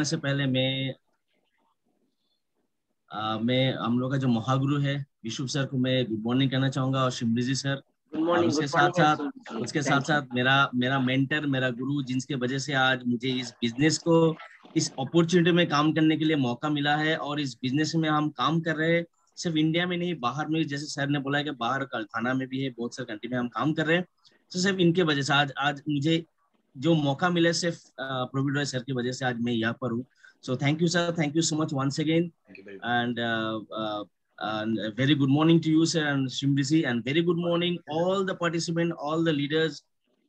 से पहले मैं हम लोग का जो महागुरु है विशु सर को मैं गुड मॉर्निंग कहना चाहूंगा, और शिमरी सर। और गुड मॉर्निंग उसके साथ थैंक यू। साथ मेरा मेरा मेंटर, मेरा गुरु, जिनके वजह से आज मुझे इस बिजनेस को, इस अपॉर्चुनिटी में काम करने के लिए मौका मिला है। और इस बिजनेस में हम काम कर रहे हैं, सिर्फ इंडिया में नहीं, बाहर में, जैसे सर ने बोला है कि बाहर कारखाना में भी है, बहुत सारे कंट्री में हम काम कर रहे हैं। तो सिर्फ इनके वजह से आज आज मुझे जो मौका मिला, सिर्फ प्रवीण रॉय सर की वजह से आज मैं यहाँ पर हूँ। So thank you, sir. Thank you so much once again. Thank you very much. And very good morning to you, sir, and Shimrisi, and very good morning all the participants, all the leaders,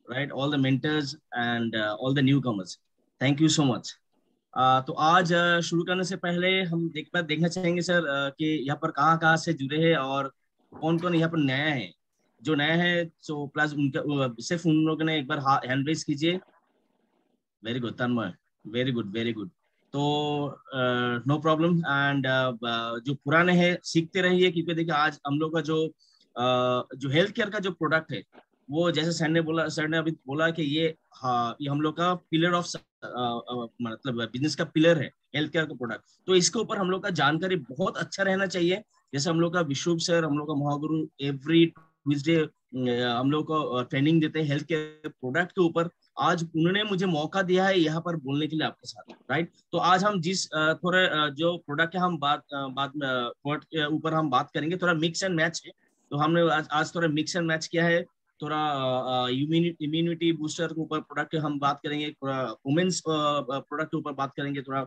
right, all the mentors, and all the newcomers. Thank you so much. तो आज शुरू करने से पहले हम देखना चाहेंगे sir कि यहाँ पर कहाँ से जुड़े हैं और कौन कौन यहाँ पर नया है। जो नया है सो प्लस उनका सिर्फ उन लोगों ने एक बार हैंड रेज कीजिए। वेरी गुड तन्मय, वेरी गुड वेरी गुड। तो नो प्रॉब्लम। एंड जो पुराने हैं सीखते रहिए, क्योंकि देखिए आज हम लोग का जो हेल्थ केयर का जो प्रोडक्ट है, वो जैसे सर ने अभी बोला कि ये हम लोग का पिलर ऑफ मतलब बिजनेस का पिलर है, हेल्थ केयर का प्रोडक्ट। तो इसके ऊपर हम लोग का जानकारी बहुत अच्छा रहना चाहिए। जैसे हम लोग का विशुभ सर, हम लोग का महागुरु एवरी ट्यूजडे हम लोग को ट्रेनिंग देते हैं हेल्थ केयर प्रोडक्ट के ऊपर। आज उन्होंने मुझे मौका दिया है यहाँ पर बोलने के लिए आपके साथ, राइट। तो आज हम जिस थोड़ा जो प्रोडक्ट है हम बात प्रोडक्ट के ऊपर हम बात करेंगे, थोड़ा मिक्स एंड मैच है। तो हमने आज थोड़ा मिक्स एंड मैच किया है। थोड़ा इम्यूनिटी बूस्टर के ऊपर प्रोडक्ट हम बात करेंगे, थोड़ा वुमेन्स प्रोडक्ट के ऊपर बात करेंगे, थोड़ा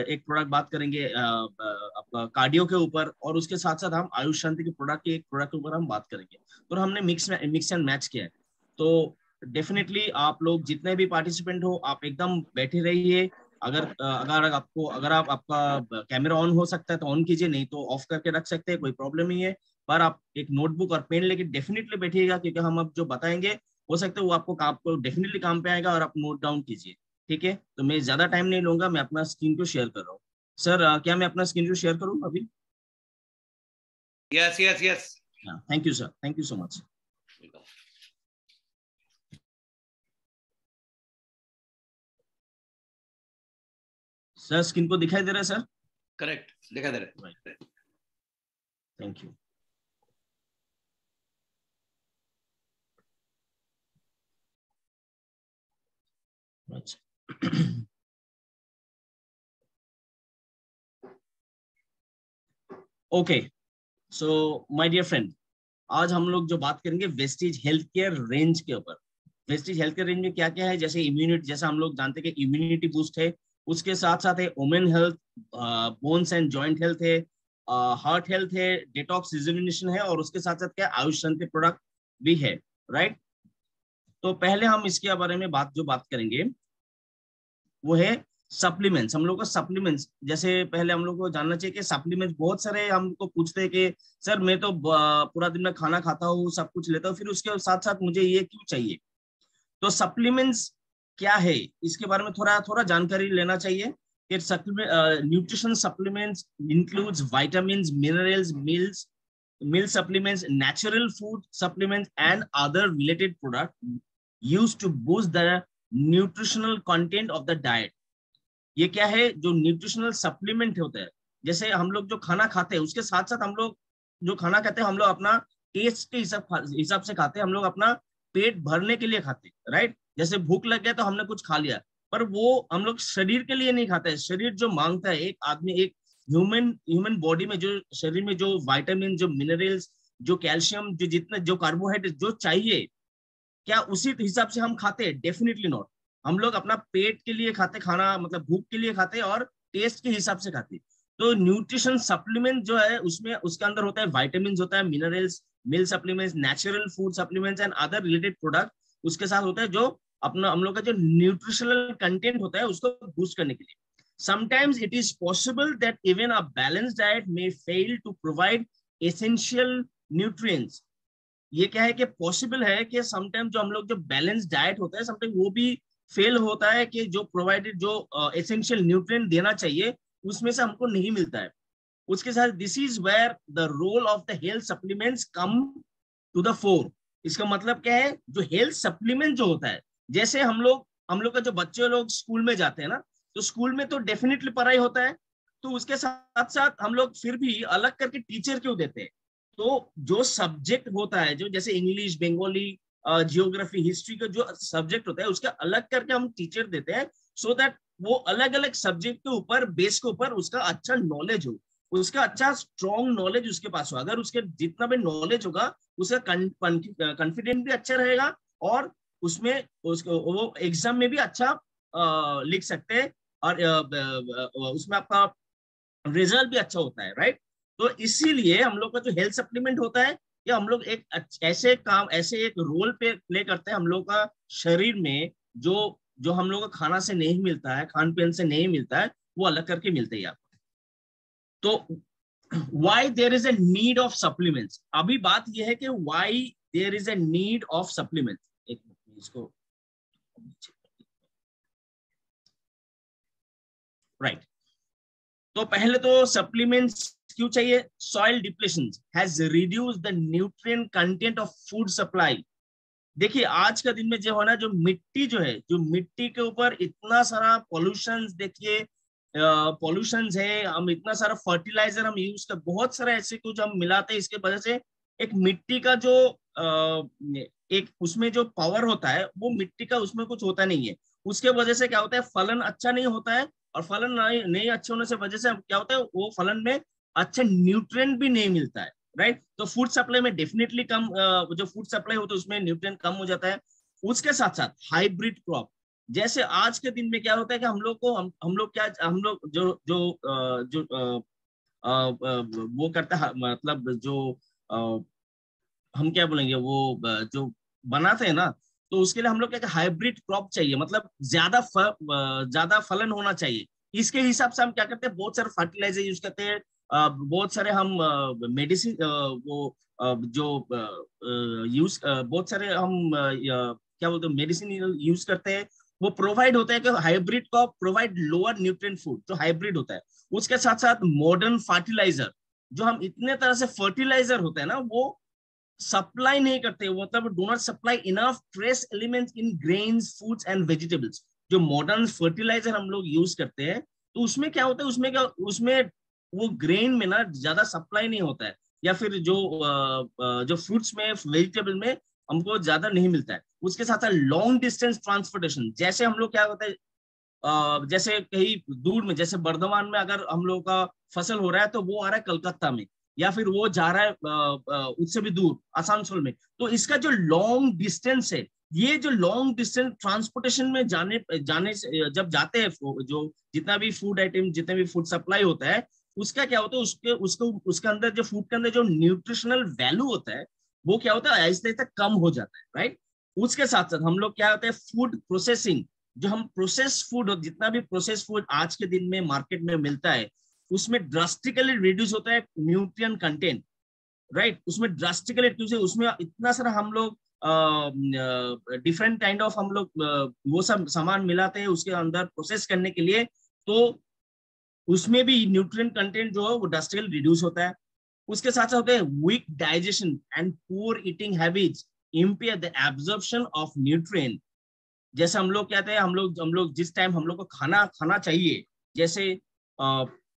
एक प्रोडक्ट बात करेंगे आपका कार्डियो के ऊपर, और उसके साथ साथ हम आयुष शांति के प्रोडक्ट के एक प्रोडक्ट के ऊपर हम बात करेंगे। तो हमने मिक्स एंड मैच किया है। तो डेफिनेटली आप लोग जितने भी पार्टिसिपेंट हो, आप एकदम बैठे रहिए। अगर आपका कैमरा ऑन हो सकता है तो ऑन कीजिए, नहीं तो ऑफ करके रख सकते हैं, कोई प्रॉब्लम नहीं है। पर आप एक नोटबुक और पेन लेके डेफिनेटली बैठिएगा, क्योंकि हम अब जो बताएंगे हो सकता है वो आपको डेफिनेटली काम पे आएगा, और आप नोट डाउन कीजिए। ठीक है, तो मैं ज्यादा टाइम नहीं लूंगा, मैं अपना स्क्रीन को शेयर कर रहा हूँ। सर क्या मैं अपना स्क्रीन को शेयर करूँ अभी? Yes yes yes. Thank you sir, thank you so much. Sir screen को दिखाई दे रहा है सर? करेक्ट, दिखाई दे रहा है। Thank you. Okay, so my dear friend, आज हम लोग जो बात करेंगे वेस्टीज हेल्थ केयर रेंज के ऊपर। वेस्टीज हेल्थ केयर रेंज में क्या क्या है, जैसे इम्यूनिटी, जैसा हम लोग जानते हैं कि इम्यूनिटी बूस्ट है, उसके साथ साथ है women health, bones and joint health है, हार्ट हेल्थ है, डिटॉक्स रिजुविनेशन है, और उसके साथ साथ क्या आयुष के प्रोडक्ट भी है, राइट। तो पहले हम इसके बारे में बात करेंगे वो है सप्लीमेंट्स। हम लोग को सप्लीमेंट्स, जैसे पहले हम लोग को जानना चाहिए कि सप्लीमेंट्स बहुत सारे हमको पूछते हैं कि सर मैं तो पूरा दिन में खाना खाता हूँ, सब कुछ लेता हूँ, फिर उसके साथ साथ मुझे ये क्यों चाहिए। तो सप्लीमेंट्स क्या है, इसके बारे में थोड़ा थोड़ा जानकारी लेना चाहिए कि nutrition supplements includes vitamins, minerals, meal supplements, natural food supplements, and other related products used to boost the nutritional content of the diet। ये क्या है, जो न्यूट्रिशनल सप्लीमेंट होता है, जैसे हम लोग जो खाना खाते हैं उसके साथ साथ हम लोग जो खाना खाते हैं, हम लोग अपना टेस्ट के हिसाब से खाते हैं, हम लोग अपना पेट भरने के लिए खाते हैं, राइट। जैसे भूख लग गया तो हमने कुछ खा लिया, पर वो हम लोग शरीर के लिए नहीं खाते हैं। शरीर जो मांगता है, एक आदमी, एक ह्यूमन ह्यूमन बॉडी में जो शरीर में जो विटामिन, जो मिनरल्स, जो कैल्शियम, जो जितने जो कार्बोहाइड्रेट जो चाहिए, क्या उसी हिसाब से हम खाते हैं? Definitely not. हम लोग अपना पेट के लिए खाते खाना, मतलब भूख के लिए खाते और टेस्ट के हिसाब से खाते। तो न्यूट्रिशन सप्लीमेंट जो है उसमें उसके अंदर होता है विटामिन, होता है minerals, mill supplements, natural food supplements and other related product. उसके साथ होता है जो अपना हम लोग का जो न्यूट्रिशनल कंटेंट होता है उसको बूस्ट करने के लिए। Sometimes it is possible that even a balanced diet may fail to provide essential nutrients। ये क्या है कि पॉसिबल है कि समटाइम जो हम लोग जो बैलेंस डाइट होता है, समटाइम वो भी फेल होता है कि जो प्रोवाइडेड जो एसेंशियल न्यूट्रिएंट देना चाहिए उसमें से हमको नहीं मिलता है। उसके साथ this is where the role of the health supplements come to the fore. इसका मतलब क्या है, जो हेल्थ सप्लीमेंट जो होता है, जैसे हम लोग का जो बच्चे लोग स्कूल में जाते हैं ना, तो स्कूल में तो डेफिनेटली पढ़ाई होता है, तो उसके साथ साथ हम लोग फिर भी अलग करके टीचर क्यों देते हैं? तो जो सब्जेक्ट होता है, जो जैसे इंग्लिश, बंगाली, जियोग्राफी, हिस्ट्री का जो सब्जेक्ट होता है उसका अलग करके हम टीचर देते हैं, सो दैट वो अलग अलग सब्जेक्ट के ऊपर, बेस के ऊपर उसका अच्छा नॉलेज हो, उसका अच्छा स्ट्रॉन्ग नॉलेज उसके पास हो। अगर उसके जितना भी नॉलेज होगा उसका कॉन्फिडेंस भी अच्छा रहेगा, और उसमें उसको वो एग्जाम में भी अच्छा लिख सकते हैं, और उसमें आपका रिजल्ट भी अच्छा होता है, राइट? तो इसीलिए हम लोग का जो हेल्थ सप्लीमेंट होता है, या हम लोग एक ऐसे काम, ऐसे एक रोल पे प्ले करते हैं हम लोग का शरीर में, जो जो हम लोग को खाना से नहीं मिलता है, खान पीन से नहीं मिलता है, वो अलग करके मिलते हैं आपको। तो why there is a need of supplements, अभी बात यह है कि why there is a need of supplements। एक मिनट इसको, राइट। तो पहले तो सप्लीमेंट्स क्यों चाहिए? Soil depletion has reduced the nutrient content of food supply. देखिए आज का दिन में जो है ना, जो मिट्टी जो है, जो मिट्टी के ऊपर इतना सारा पॉल्यूशन, देखिए पॉल्यूशन है, हम इतना सारा फर्टिलाइजर हम यूज कर, बहुत सारा ऐसे कुछ हम मिलाते हैं, इसके वजह से एक मिट्टी का जो एक उसमें जो पावर होता है, वो मिट्टी का उसमें कुछ होता नहीं है। उसके वजह से क्या होता है, फलन अच्छा नहीं होता है, और फलन नहीं अच्छे होने से वजह से क्या होता है, वो फलन में अच्छा न्यूट्रिएंट भी नहीं मिलता है, राइट? तो फूड सप्लाई में डेफिनेटली कम, जो फूड सप्लाई होता है उसमें न्यूट्रिएंट कम हो जाता है। उसके साथ साथ हाइब्रिड क्रॉप, जैसे आज के दिन में क्या होता है कि हम लोग को, हम लोग क्या, हम लोग जो जो जो वो करता है, मतलब जो हम क्या बोलेंगे, वो जो बनाते हैं ना, तो उसके लिए हम लोग क्या, हाइब्रिड क्रॉप चाहिए, मतलब ज्यादा फलन होना चाहिए। इसके हिसाब से हम क्या करते हैं, बहुत सारे फर्टिलाइजर यूज करते हैं, बहुत सारे हम मेडिसिन, वो जो यूज, बहुत सारे हम क्या बोलते हैं, मेडिसिन यूज करते हैं। वो प्रोवाइड होता है कि hybrid crop provide lower nutrient food, तो हाइब्रिड होता है। उसके साथ साथ मॉडर्न फर्टिलाइजर, जो हम इतने तरह से फर्टिलाइजर होते हैं ना, वो सप्लाई नहीं करते, मतलब do not supply enough trace elements in grains, foods and vegetables. जो मॉडर्न फर्टिलाइजर हम लोग यूज करते हैं, तो उसमें क्या होता है, उसमें वो ग्रेन में ना ज्यादा सप्लाई नहीं होता है, या फिर जो फ्रूट्स में, वेजिटेबल में हमको ज्यादा नहीं मिलता है। उसके साथ साथ लॉन्ग डिस्टेंस ट्रांसपोर्टेशन, जैसे हम लोग क्या होता है, जैसे कहीं दूर में, जैसे बर्धमान में अगर हम लोग का फसल हो रहा है, तो वो आ रहा है कलकत्ता में, या फिर वो जा रहा है उससे भी दूर आसानसोल में। तो इसका जो लॉन्ग डिस्टेंस है, ये जो लॉन्ग डिस्टेंस ट्रांसपोर्टेशन में जाने जाने से, जब जाते हैं, जो जितना भी फूड आइटम, जितना भी फूड सप्लाई होता है, उसका क्या होता है, उसके अंदर जो फूड के अंदर जो न्यूट्रिशनल वैल्यू होता है, वो क्या होता है, ऐसे तक कम हो जाता है, राइट? उसके साथ साथ हम लोग क्या होता है, फूड प्रोसेसिंग, जो हम प्रोसेस फूड, जितना भी प्रोसेस फूड आज के दिन में मार्केट में मिलता है, उसमें ड्रास्टिकली रिड्यूस होता है न्यूट्रिएंट कंटेंट, राइट? उसमें ड्रास्टिकली रिड्यूस है, उसमें इतना सारा हम लोग डिफरेंट काइंड ऑफ हम लोग वो सब सामान मिलाते हैं उसके अंदर प्रोसेस करने के लिए, तो उसमें भी न्यूट्रिएंट कंटेंट जो है वो ड्रास्टिकली रिड्यूस होता है। उसके साथ साथ होता है weak digestion and poor eating habits impair the absorption of nutrient. जैसे हम लोग कहते हैं, हम लोग जिस टाइम हम लोग को खाना खाना चाहिए, जैसे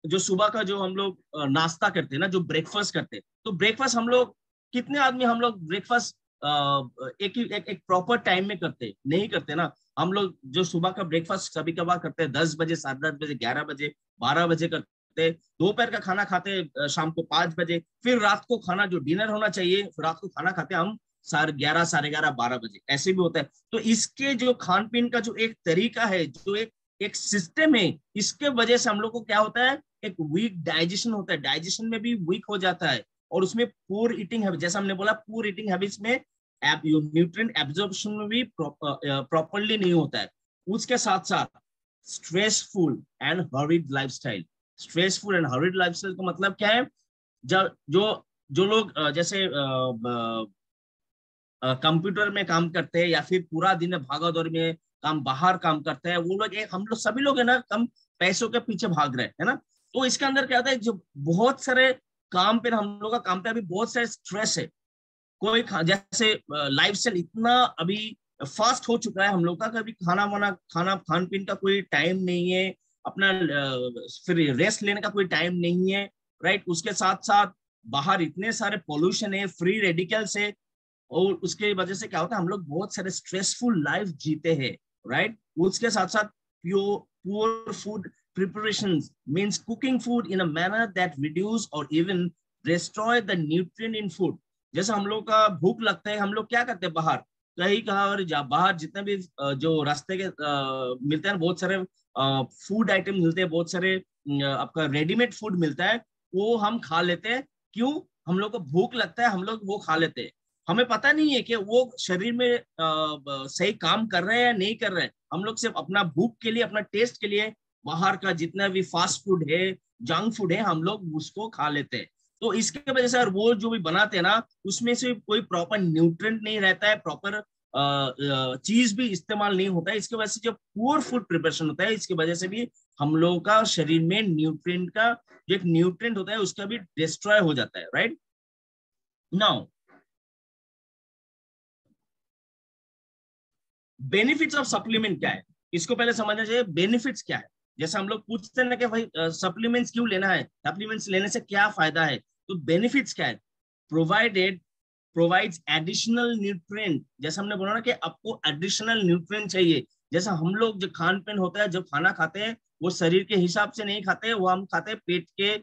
जो सुबह का जो हम लोग नाश्ता करते हैं ना, जो ब्रेकफास्ट करते हैं, तो ब्रेकफास्ट हम लोग, कितने आदमी हम लोग ब्रेकफास्ट एक प्रॉपर टाइम में करते नहीं करते ना? हम लोग जो सुबह का ब्रेकफास्ट कभी कभार करते हैं 10 बजे, 10:30 बजे, 11 बजे, 12 बजे करते हैं। दोपहर का खाना खाते हैं शाम को 5 बजे, फिर रात को खाना जो डिनर होना चाहिए, फिर रात को खाना खाते हैं हम 11:30, 11:30, 12 बजे, ऐसे भी होता है। तो इसके जो खान पीन का जो एक तरीका है, जो एक सिस्टम है, इसके वजह से हम लोग को क्या होता है, एक वीक डाइजेशन होता है, डाइजेशन में भी वीक हो जाता है, और उसमें पुअर ईटिंग हैबिट, जैसा हमने बोला, पुअर ईटिंग हैबिट्स में न्यूट्रिएंट एब्जॉर्प्शन में भी प्रॉपरली नहीं होता है। उसके साथ साथ stressful and hurried lifestyle. Stressful and hurried lifestyle का मतलब क्या है, जो जो लोग जैसे कंप्यूटर में काम करते हैं, या फिर पूरा दिन भागा दौड़ में बाहर काम करते हैं, वो लोग, हम लोग सभी लोग है ना, कम पैसों के पीछे भाग रहे हैं ना। तो इसके अंदर क्या होता है, जो बहुत सारे काम पे, हम लोग का काम पे अभी बहुत सारे स्ट्रेस है। कोई जैसे लाइफस्टाइल इतना अभी फास्ट हो चुका है हम लोग का, कभी खाना खान पीन का कोई टाइम नहीं है, अपना फिर रेस्ट लेने का कोई टाइम नहीं है, राइट। उसके साथ साथ बाहर इतने सारे पोल्यूशन है, फ्री रेडिकल्स है, और उसके वजह से क्या होता है, हम लोग बहुत सारे स्ट्रेसफुल लाइफ जीते हैं, राइट। उसके साथ साथ poor food preparations means cooking food in a manner that reduce or even destroy the nutrient in food। जैसे हम लोग का भूख लगता है, हम लोग क्या करते हैं, बाहर कहीं कहा और बाहर जितने भी जो रास्ते के मिलते हैं, बहुत सारे फूड आइटम मिलते हैं, बहुत सारे आपका रेडीमेड फूड मिलता है, वो हम खा लेते हैं। क्यों? हम लोग को भूख लगता है, हम लोग वो खा लेते हैं। हमें पता नहीं है कि वो शरीर में सही काम कर रहे हैं या नहीं कर रहे हैं। हम लोग सिर्फ अपना भूख के लिए, अपना टेस्ट के लिए बाहर का जितना भी फास्ट फूड है, जंक फूड है, हम लोग उसको खा लेते हैं। तो इसके वजह से वो जो भी बनाते हैं ना, उसमें से कोई प्रॉपर न्यूट्रिएंट नहीं रहता है, प्रॉपर चीज भी इस्तेमाल नहीं होता है। इसकी वजह से जो पुअर फूड प्रिपरेशन होता है, इसकी वजह से भी हम लोगों का शरीर में न्यूट्रिएंट का जो एक न्यूट्रिएंट होता है उसका भी डिस्ट्रॉय हो जाता है, right. Now benefits of supplement क्या है, इसको पहले समझना चाहिए। बेनिफिट्स क्या है? जैसे हम लोग पूछते हैं ना कि भाई सप्लीमेंट्स क्यों लेना है, सप्लीमेंट्स लेने से क्या फायदा है, तो बेनिफिट्स क्या है? Provided provides additional nutrient. जैसे हमने बोला ना कि आपको एडिशनल न्यूट्रिएंट चाहिए। जैसे हम लोग जो खान पीन होता है, जो खाना खाते हैं, वो शरीर के हिसाब से नहीं खाते, वो हम खाते हैं पेट के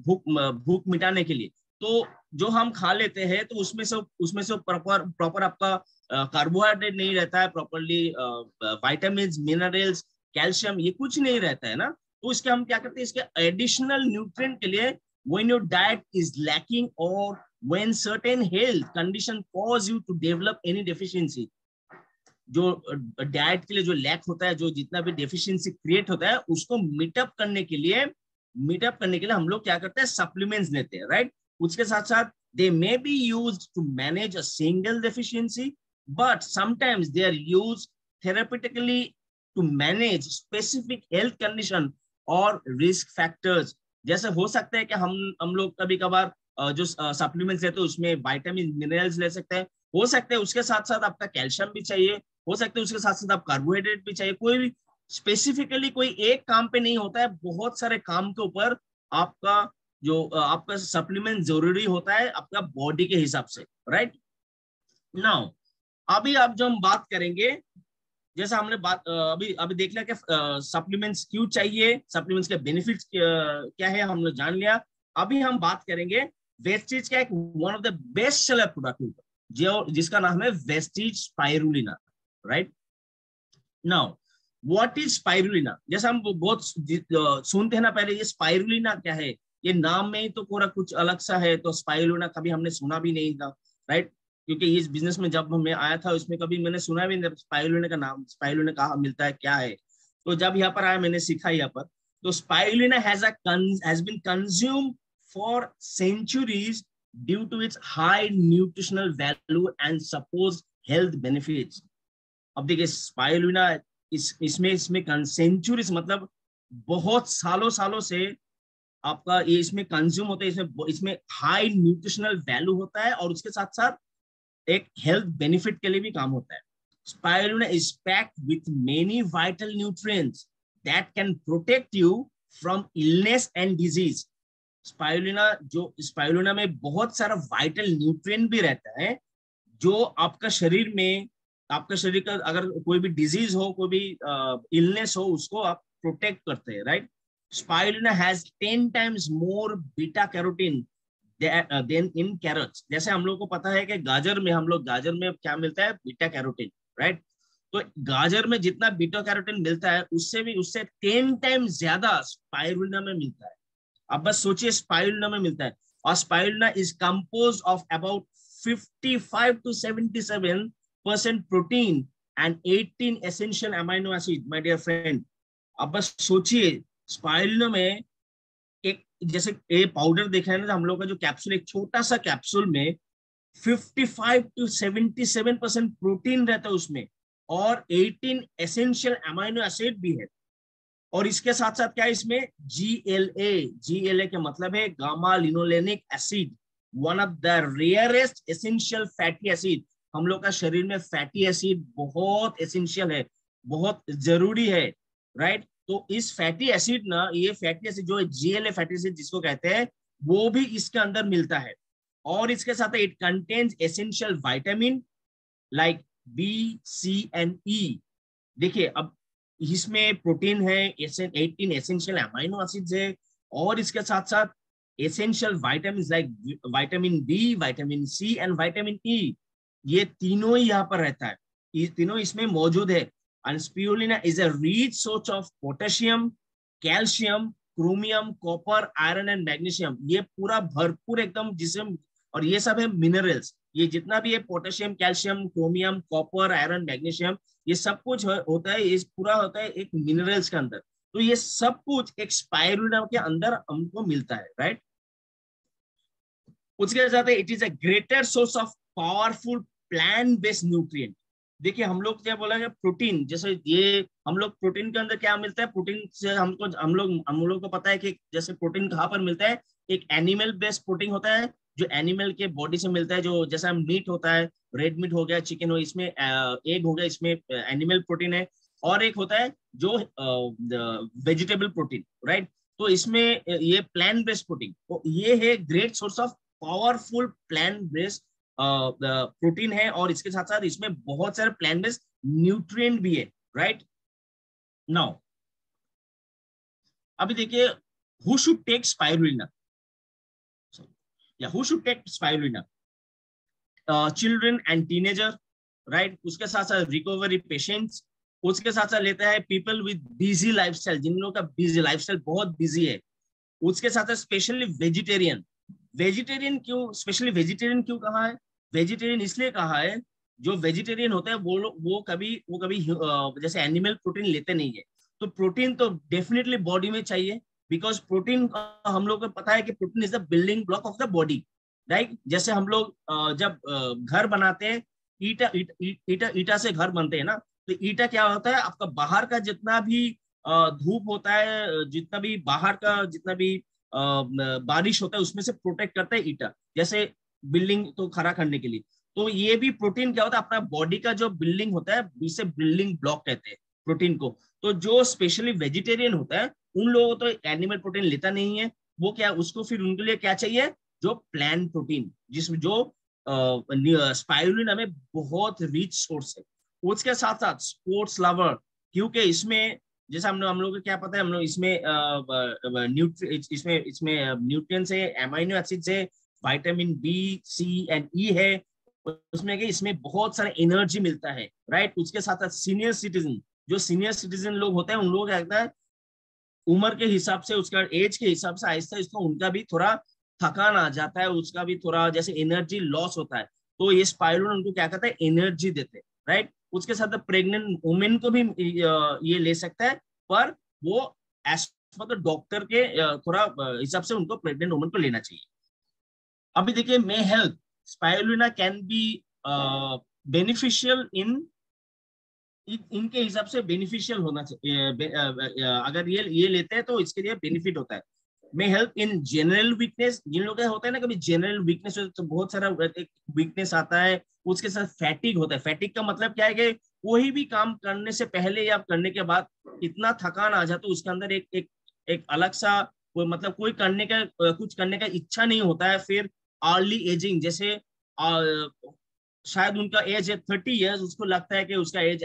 भूख भूख मिटाने के लिए। तो जो हम खा लेते हैं, तो उसमें से प्रॉपर प्रॉपर आपका कार्बोहाइड्रेट नहीं रहता है, प्रॉपरली विटामिन, मिनरल्स, कैल्शियम, ये कुछ नहीं रहता है ना। तो इसके हम क्या करते हैं, इसके एडिशनल न्यूट्रिएंट के लिए when your diet is lacking or when certain health condition cause you to develop any deficiency, जो डाइट के लिए जो लैक होता है, जो जितना भी डेफिशिएंसी क्रिएट होता है, उसको मीटअप करने के लिए हम लोग क्या करते हैं, सप्लीमेंट्स लेते हैं, राइट। उसके साथ साथ they may be used to manage a single deficiency, but sometimes they are used therapeutically to manage specific health condition or risk factors। जैसे हो सकता है कि हम लोग कभी कभार जो सप्लीमेंट्स लेते हैं उसमें विटामिन, मिनरल्स ले सकते हैं। हो सकता है उसके साथ साथ आपका कैल्शियम भी चाहिए, हो सकता है उसके साथ साथ आप कार्बोहाइड्रेट भी चाहिए। कोई भी स्पेसिफिकली कोई एक काम पे नहीं होता है, बहुत सारे काम के ऊपर आपका जो आपका सप्लीमेंट जरूरी होता है आपका बॉडी के हिसाब से, राइट। नाउ अभी आप जो हम बात करेंगे, जैसा हमने बात अभी अभी देख लिया कि सप्लीमेंट्स क्यों चाहिए, सप्लीमेंट्स के बेनिफिट्स क्या है, हमने जान लिया। अभी हम बात करेंगे वेस्टीज का एक one of the best seller product जो जिसका नाम है Vestige spirulina, right. Now what is spirulina? जैसा हम बहुत सुनते हैं ना, पहले ये स्पाइरुलिना क्या है, ये नाम में ही तो पूरा कुछ अलग सा है, तो स्पाइरुलिना कभी हमने सुना भी नहीं था, राइट। क्योंकि इस बिजनेस में जब मैं आया था उसमें कभी मैंने सुना भी नहीं स्पाइरुलिना का नाम, स्पाइरुलिना कहाँ मिलता है, क्या है। तो जब यहाँ पर आया मैंने सीखा यहाँ पर। तो spirulina has been consumed for centuries due to its high nutritional value and supposed health benefits। अब देखिए स्पाइरुलिना इसमें सेंचुरीज मतलब बहुत सालों सालों से आपका ये इसमें कंज्यूम होता है, इसमें हाई न्यूट्रिशनल वैल्यू होता है, और उसके साथ साथ एक हेल्थ बेनिफिट के लिए भी काम होता है। Spirulina is packed with many vital nutrients that can protect you from illness and disease। Spirulina में बहुत सारा वाइटल न्यूट्रिएंट भी रहता है, जो आपका शरीर का अगर कोई भी डिजीज हो, कोई भी इलनेस हो, उसको आप प्रोटेक्ट करते हैं, right. Spirulina has 10 times more beta carotene than in carrots. जैसे हम लोग को पता है कि गाजर में क्या मिलता है, बीटा कैरोटीन, राइट। तो गाजर में जितना बीटा कैरोटीन मिलता है उससे 10 टाइम्स ज्यादा स्पाइरुलिना में मिलता है। अब बस सोचिए स्पाइरुलिना में मिलता है, और spirulina is composed of about 55 to 77% protein and 18 essential amino acid, my dear friend. अब बस सोचिए स्पाइरुलिना में एक जैसे ये पाउडर देखा है ना हम लोग का, जो कैप्सूल, एक छोटा सा कैप्सूल में 55 to 77% प्रोटीन रहता है उसमें, और 18 एसेंशियल अमाइनो एसिड भी है। और इसके साथ साथ क्या है इसमें, GLA का मतलब है gamma linolenic acid, one of the rarest essential fatty acid. हम लोग का शरीर में फैटी एसिड बहुत एसेंशियल है, बहुत जरूरी है, राइट। तो इस फैटी एसिड ना, ये फैटी एसिड जो GLA फैटी एसिड जिसको कहते हैं, वो भी इसके अंदर मिलता है। और इसके साथ it contains essential vitamin like B, C and E। देखिए अब इसमें प्रोटीन है, 18 एसेंशियल अमाइनो एसिड्स है, और इसके साथ साथ essential vitamin like vitamin B, vitamin C and vitamin E, ये तीनों ही यहाँ पर रहता है, ये तीनों इसमें मौजूद है। And spirulina is a rich source of potassium, calcium, chromium, copper, iron and magnesium. ये पूरा भरपूर एकदम जिसम, और ये सब है मिनरल्स। ये जितना भी है potassium, calcium, chromium, copper, iron, magnesium, ये सब कुछ होता है, ये पूरा होता है एक मिनरल्स के अंदर। तो ये सब कुछ एक स्पाइरुलिना के अंदर हमको मिलता है, राइट। उसके साथ it is a greater source of powerful plant based nutrient. देखिए हम लोग क्या बोला, प्रोटीन, जैसे ये हम लोग प्रोटीन के अंदर क्या मिलता है, प्रोटीन से हम लोग को पता है कि जैसे प्रोटीन कहाँ पर मिलता है, एक एनिमल बेस्ड प्रोटीन होता है जो एनिमल के बॉडी से मिलता है, जो जैसा मीट होता है, रेड मीट हो गया, चिकन हो, इसमें एग हो गया, इसमें एनिमल प्रोटीन है। और एक होता है जो वेजिटेबल प्रोटीन, राइट। तो इसमें ये प्लांट बेस्ड प्रोटीन, तो ये है great source of powerful plant based protein है। और इसके साथ साथ इसमें बहुत सारे प्लांट बेस्ड न्यूट्रिएंट भी है, राइट। नाउ अभी देखिए, हु शुड टेक स्पाइरुलिना, या who should take spirulina, children and teenager, right. उसके साथ साथ रिकवरी पेशेंट्स, उसके साथ साथ लेता है पीपल विद बिजी लाइफस्टाइल, जिन लोगों का बिजी लाइफस्टाइल बहुत बिजी है। उसके साथ साथ स्पेशली वेजिटेरियन। वेजिटेरियन क्यों, स्पेशली वेजिटेरियन क्यों कहा है, वेजिटेरियन इसलिए कहा है, जो वेजिटेरियन होते हैं वो कभी जैसे एनिमल प्रोटीन लेते नहीं है। तो प्रोटीन तो डेफिनेटली बॉडी में चाहिए, बिकॉज प्रोटीन हम लोग को पता है कि protein is the building block of the body, right. जैसे हम लोग जब घर बनाते हैं, ईटा से घर बनते हैं ना, तो ईटा क्या होता है, आपका बाहर का जितना भी धूप होता है, जितना भी बाहर का जितना भी बारिश होता है, उसमें से प्रोटेक्ट करता है ईटा, जैसे बिल्डिंग तो खड़ा करने के लिए। तो ये भी प्रोटीन क्या होता है, अपना बॉडी का जो बिल्डिंग होता है, इसे बिल्डिंग ब्लॉक कहते हैं प्रोटीन को। तो जो स्पेशली वेजिटेरियन होता है, उन लोगों को तो एनिमल प्रोटीन लेता नहीं है, वो क्या, उसको फिर उनके लिए क्या चाहिए, जो प्लांट प्रोटीन, जिसमें जो स्पाइरुलिना में बहुत रिच सोर्स है। उसके साथ साथ स्पोर्ट्स लवर, क्योंकि इसमें जैसे हम लोग को क्या पता है, हम लोग इसमें न्यूट्रिएंट्स है, अमीनो एसिड्स है, vitamin B, C and E है। उसमें कि इसमें बहुत सारा एनर्जी मिलता है, राइट। उसके साथ साथ सीनियर सिटीजन, जो सीनियर सिटीजन लोग होते हैं, उन लोगों क्या लगता है, उम्र के हिसाब से, उसका एज के हिसाब से आहिस्ता आहिस्ता उनका भी थोड़ा थकान आ जाता है, उसका भी थोड़ा जैसे एनर्जी लॉस होता है। तो ये स्पाइरुलिना उनको क्या करता है, एनर्जी देते हैं, राइट। उसके साथ प्रेग्नेंट वुमेन को भी ये ले सकता है, पर वो एज पर डॉक्टर के थोड़ा हिसाब से उनको प्रेग्नेंट वुमेन को लेना चाहिए। अभी देखिए, may help spirulina can be beneficial इन, इनके हिसाब से बेनिफिशियल होना चाहिए, अगर ये लेते हैं तो इसके लिए बेनिफिट होता है। May help in general weakness, जिन लोगों का होता है ना कभी जनरल वीकनेस, तो बहुत सारा एक वीकनेस आता है। उसके साथ फैटिक होता है। फैटिक का मतलब क्या है कि कोई भी काम करने से पहले या करने के बाद इतना थकान आ जाता है, उसके अंदर एक अलग सा कोई मतलब कोई करने का कुछ करने का इच्छा नहीं होता है। फिर अर्ली एजिंग, जैसे शायद उनका एज है 30 ईयर्स, उसको लगता है कि उसका एज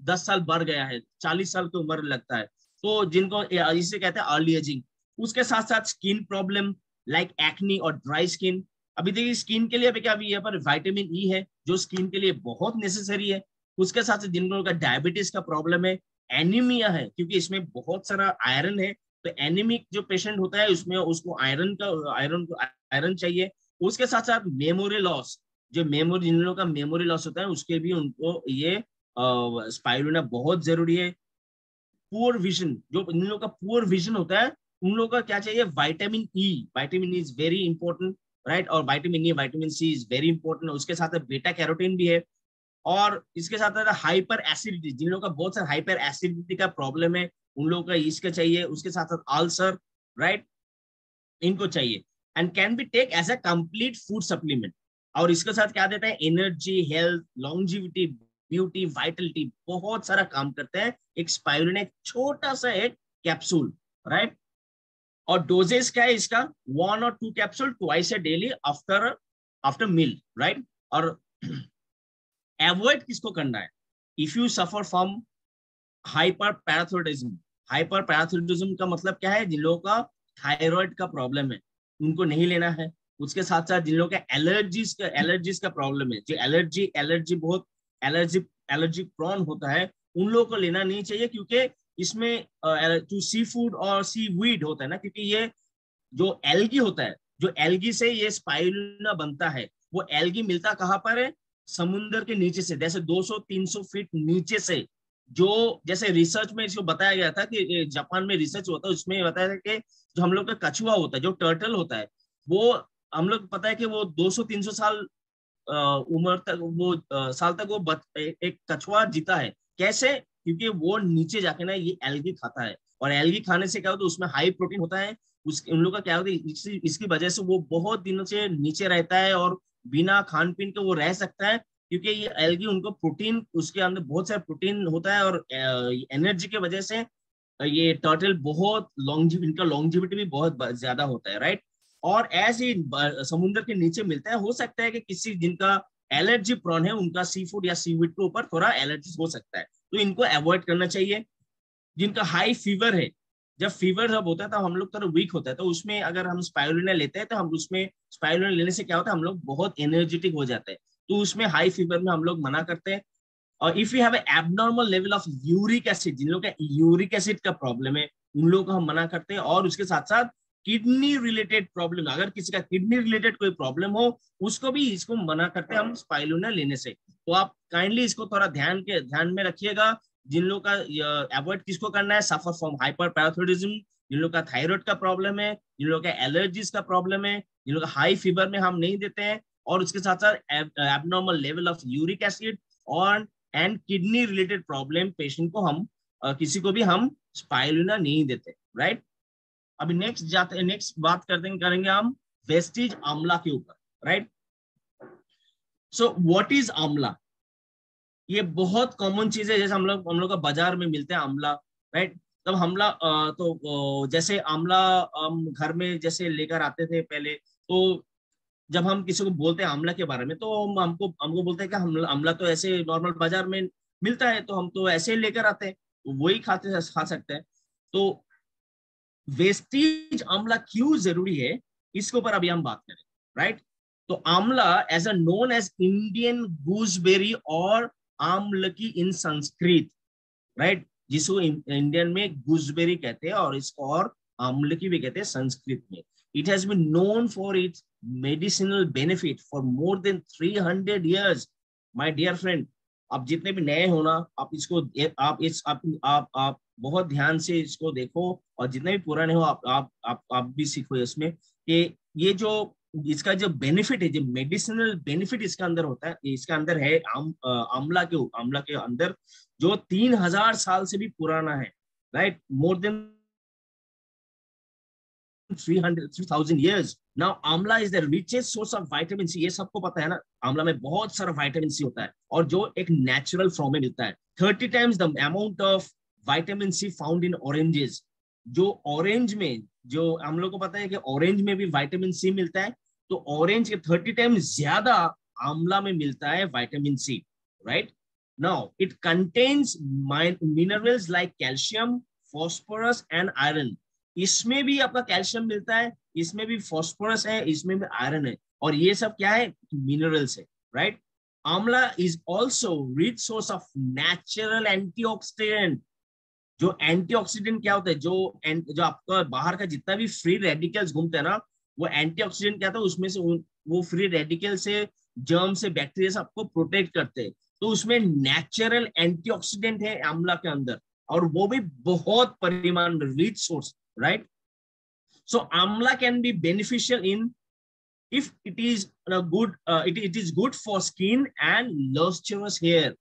10 साल बढ़ गया है, 40 साल की उम्र लगता है। तो जिनको इसे कहते हैं अर्ली एजिंग। उसके साथ साथ स्किन प्रॉब्लम लाइक एक्नी और ड्राई स्किन। अभी देखिए स्किन के लिए क्या, अभी यहाँ पर विटामिन E है जो स्किन के लिए बहुत नेसेसरी है। उसके साथ जिन लोगों का डायबिटीज का प्रॉब्लम है, एनीमिया है, क्योंकि इसमें बहुत सारा आयरन है, तो एनीमिक जो पेशेंट होता है उसमें उसको आयरन चाहिए। उसके साथ साथ मेमोरी लॉस, जो मेमोरी, जिन लोगों का मेमोरी लॉस होता है, उसके भी उनको ये स्पाइरुलिना बहुत जरूरी है। पुअर विजन, जो इन लोगों का पुअर विजन होता है, उन लोगों का क्या चाहिए, vitamin E। Vitamin E is very important, right. और vitamin E, vitamin C is very important. उसके साथ बेटा कैरोटीन भी है। और इसके साथ साथ हाइपर एसिडिटी, जिन लोगों का बहुत सारा हाइपर एसिडिटी का प्रॉब्लम है, उन लोगों का इसका चाहिए। उसके साथ साथ अल्सर, राइट, इनको चाहिए। And can be take as a complete food supplement. और इसके साथ क्या देता है, energy, health, longevity, beauty, vitality, बहुत सारा काम करते हैं एक स्पाइरुलिना, एक छोटा सा एक कैप्सूल, राइट। और डोजेस क्या है इसका, 1 or 2 capsule twice a daily after after meal, right. और एवॉइड किसको करना है, if you suffer from hyperparathyroidism. Hyperparathyroidism का मतलब क्या है, जिन लोगों का थायराइड का प्रॉब्लम है उनको नहीं लेना है। उसके साथ साथ जिन लोगों का एलर्जीज का प्रॉब्लम है, जो एलर्जी बहुत एलर्जी प्रोन होता है, उन लोगों को लेना नहीं चाहिए, क्योंकि इसमें जो सी फूड और सी वीड होता है ना, क्योंकि ये जो एल्गी होता है, जो एल्गी से ये स्पाइरुलिना बनता है, वो एल्गी मिलता कहाँ पर है, समुद्र के नीचे से, जैसे 200-300 फीट नीचे से। जो जैसे रिसर्च में इसको बताया गया था कि जापान में रिसर्च होता है, उसमें बताया था कि जो हम लोग का कछुआ होता है, जो टर्टल होता है, वो हम लोग पता है कि वो 200-300 साल उम्र तक, वो साल तक वो एक कछुआ जीता है। कैसे, क्योंकि वो नीचे जाके ना ये एल्गी खाता है, और एल्गी खाने से क्या होता है, उसमें हाई प्रोटीन होता है। उन लोग का क्या होता है, इसकी वजह से वो बहुत दिनों से नीचे रहता है, और बिना खान पीन के वो रह सकता है, क्योंकि ये एल्गी उनको प्रोटीन, उसके अंदर बहुत सारा प्रोटीन होता है, और एनर्जी की वजह से ये टर्टल बहुत इनका लॉन्जिविटी भी बहुत ज्यादा होता है, राइट। और ऐसे ही समुद्र के नीचे मिलता है। हो सकता है कि किसी जिनका एलर्जी प्रोन है, उनका सी फूड या सीवीड के ऊपर थोड़ा एलर्जी हो सकता है, तो इनको अवॉइड करना चाहिए। जिनका हाई फीवर है, जब फीवर जब होता है तो हम लोग थोड़ा वीक होता है, तो उसमें अगर हम स्पाइरुलिना लेते हैं, तो हम उसमें स्पाइरुलिना लेने से क्या होता है, हम लोग बहुत एनर्जेटिक हो जाते हैं, तो उसमें हाई फीवर में हम लोग मना करते हैं। और if you have abnormal level of uric acid, जिन लोगों का यूरिक एसिड का प्रॉब्लम है, उन लोगों को हम मना करते हैं। और उसके साथ साथ किडनी रिलेटेड प्रॉब्लम, अगर किसी का किडनी रिलेटेड कोई प्रॉब्लम हो, उसको भी इसको मना करते हैं हम स्पाइरुलिना लेने से। तो आप काइंडली इसको थोड़ा ध्यान में रखिएगा। जिन लोगों का अवॉइड किसको करना है, सफर फ्रॉम हाइपर पैराथायरॉयडिज्म, जिन लोगों का थायराइड का प्रॉब्लम है, जिन लोगों का एलर्जीज का प्रॉब्लम है, जिन लोगों का हाई फीवर में हम नहीं देते हैं, और उसके साथ साथ abnormal level of uric acid और and kidney related problem patient को हम किसी को भी हम स्पाइरुलिना नहीं देते, राइट। अभी नेक्स्ट बात करेंगे हम वेस्टीज आंवला के ऊपर, राइट। सो व्हाट इज आंवला, ये बहुत कॉमन चीज है, जैसे हम लोग का बाजार में मिलते हैं आंवला, राइट। तब जैसे आंवला हम घर में जैसे लेकर आते थे पहले, तो जब हम किसी को बोलते हैं आंवला के बारे में, तो हमको हमको बोलते हैं कि हम आंवला तो ऐसे नॉर्मल बाजार में मिलता है, तो हम तो ऐसे ही लेकर आते हैं, तो वही खा सकते हैं। तो वेस्टीज आंवला क्यों जरूरी है, इसके ऊपर अभी हम बात करें, राइट। तो amla as a known as Indian gooseberry और आमलकी इन संस्कृत, राइट, जिसको इंडियन में गूसबेरी कहते हैं, और इसको और आमलकी भी कहते हैं संस्कृत में। It has been known for its medicinal benefit for more than 300 years। My dear friend, आप जितने भी नए हो ना, आप इसको आप बहुत ध्यान से इसको देखो, और जितने भी पुराने हो आप भी सीखो इसमें कि ये जो इसका जो बेनिफिट है, जो मेडिसिनल बेनिफिट इसका अंदर होता है, इसका अंदर है आंवला के अंदर, जो 3000 साल से भी पुराना है, right, more than 3,000 years। Now आंवला is the richest source of vitamin C। ये सबको पता है ना, आंवला में बहुत सारा विटामिन सी होता है, और जो एक नेचुरल फॉर्म में मिलता है। 30 times the amount of vitamin C found in oranges। जो ऑरेंज में, जो हम लोग को पता है कि ऑरेंज में भी विटामिन सी मिलता है, तो ऑरेंज के 30 टाइम्स ज्यादा आंवला में मिलता है vitamin C, right. Now it contains minerals like calcium, phosphorus and iron. इसमें भी आपका कैल्शियम मिलता है, इसमें भी फॉस्फोरस है, इसमें भी आयरन है, और ये सब क्या है, मिनरल्स है, राइट। आंवला is also rich source of natural antioxidant. जो एंटीऑक्सीडेंट क्या होता है, जो आपका बाहर का जितना भी फ्री रेडिकल्स घूमते हैं ना, वो एंटीऑक्सीडेंट क्या था, उसमें से वो फ्री रेडिकल से, जर्म से, बैक्टीरिया से आपको प्रोटेक्ट करते हैं। तो उसमें नेचुरल एंटीऑक्सीडेंट है आंवला के अंदर, और वो भी बहुत परिमाण में, rich source, right. So amla can be beneficial in if it is a good it is good for skin and lustrous hair।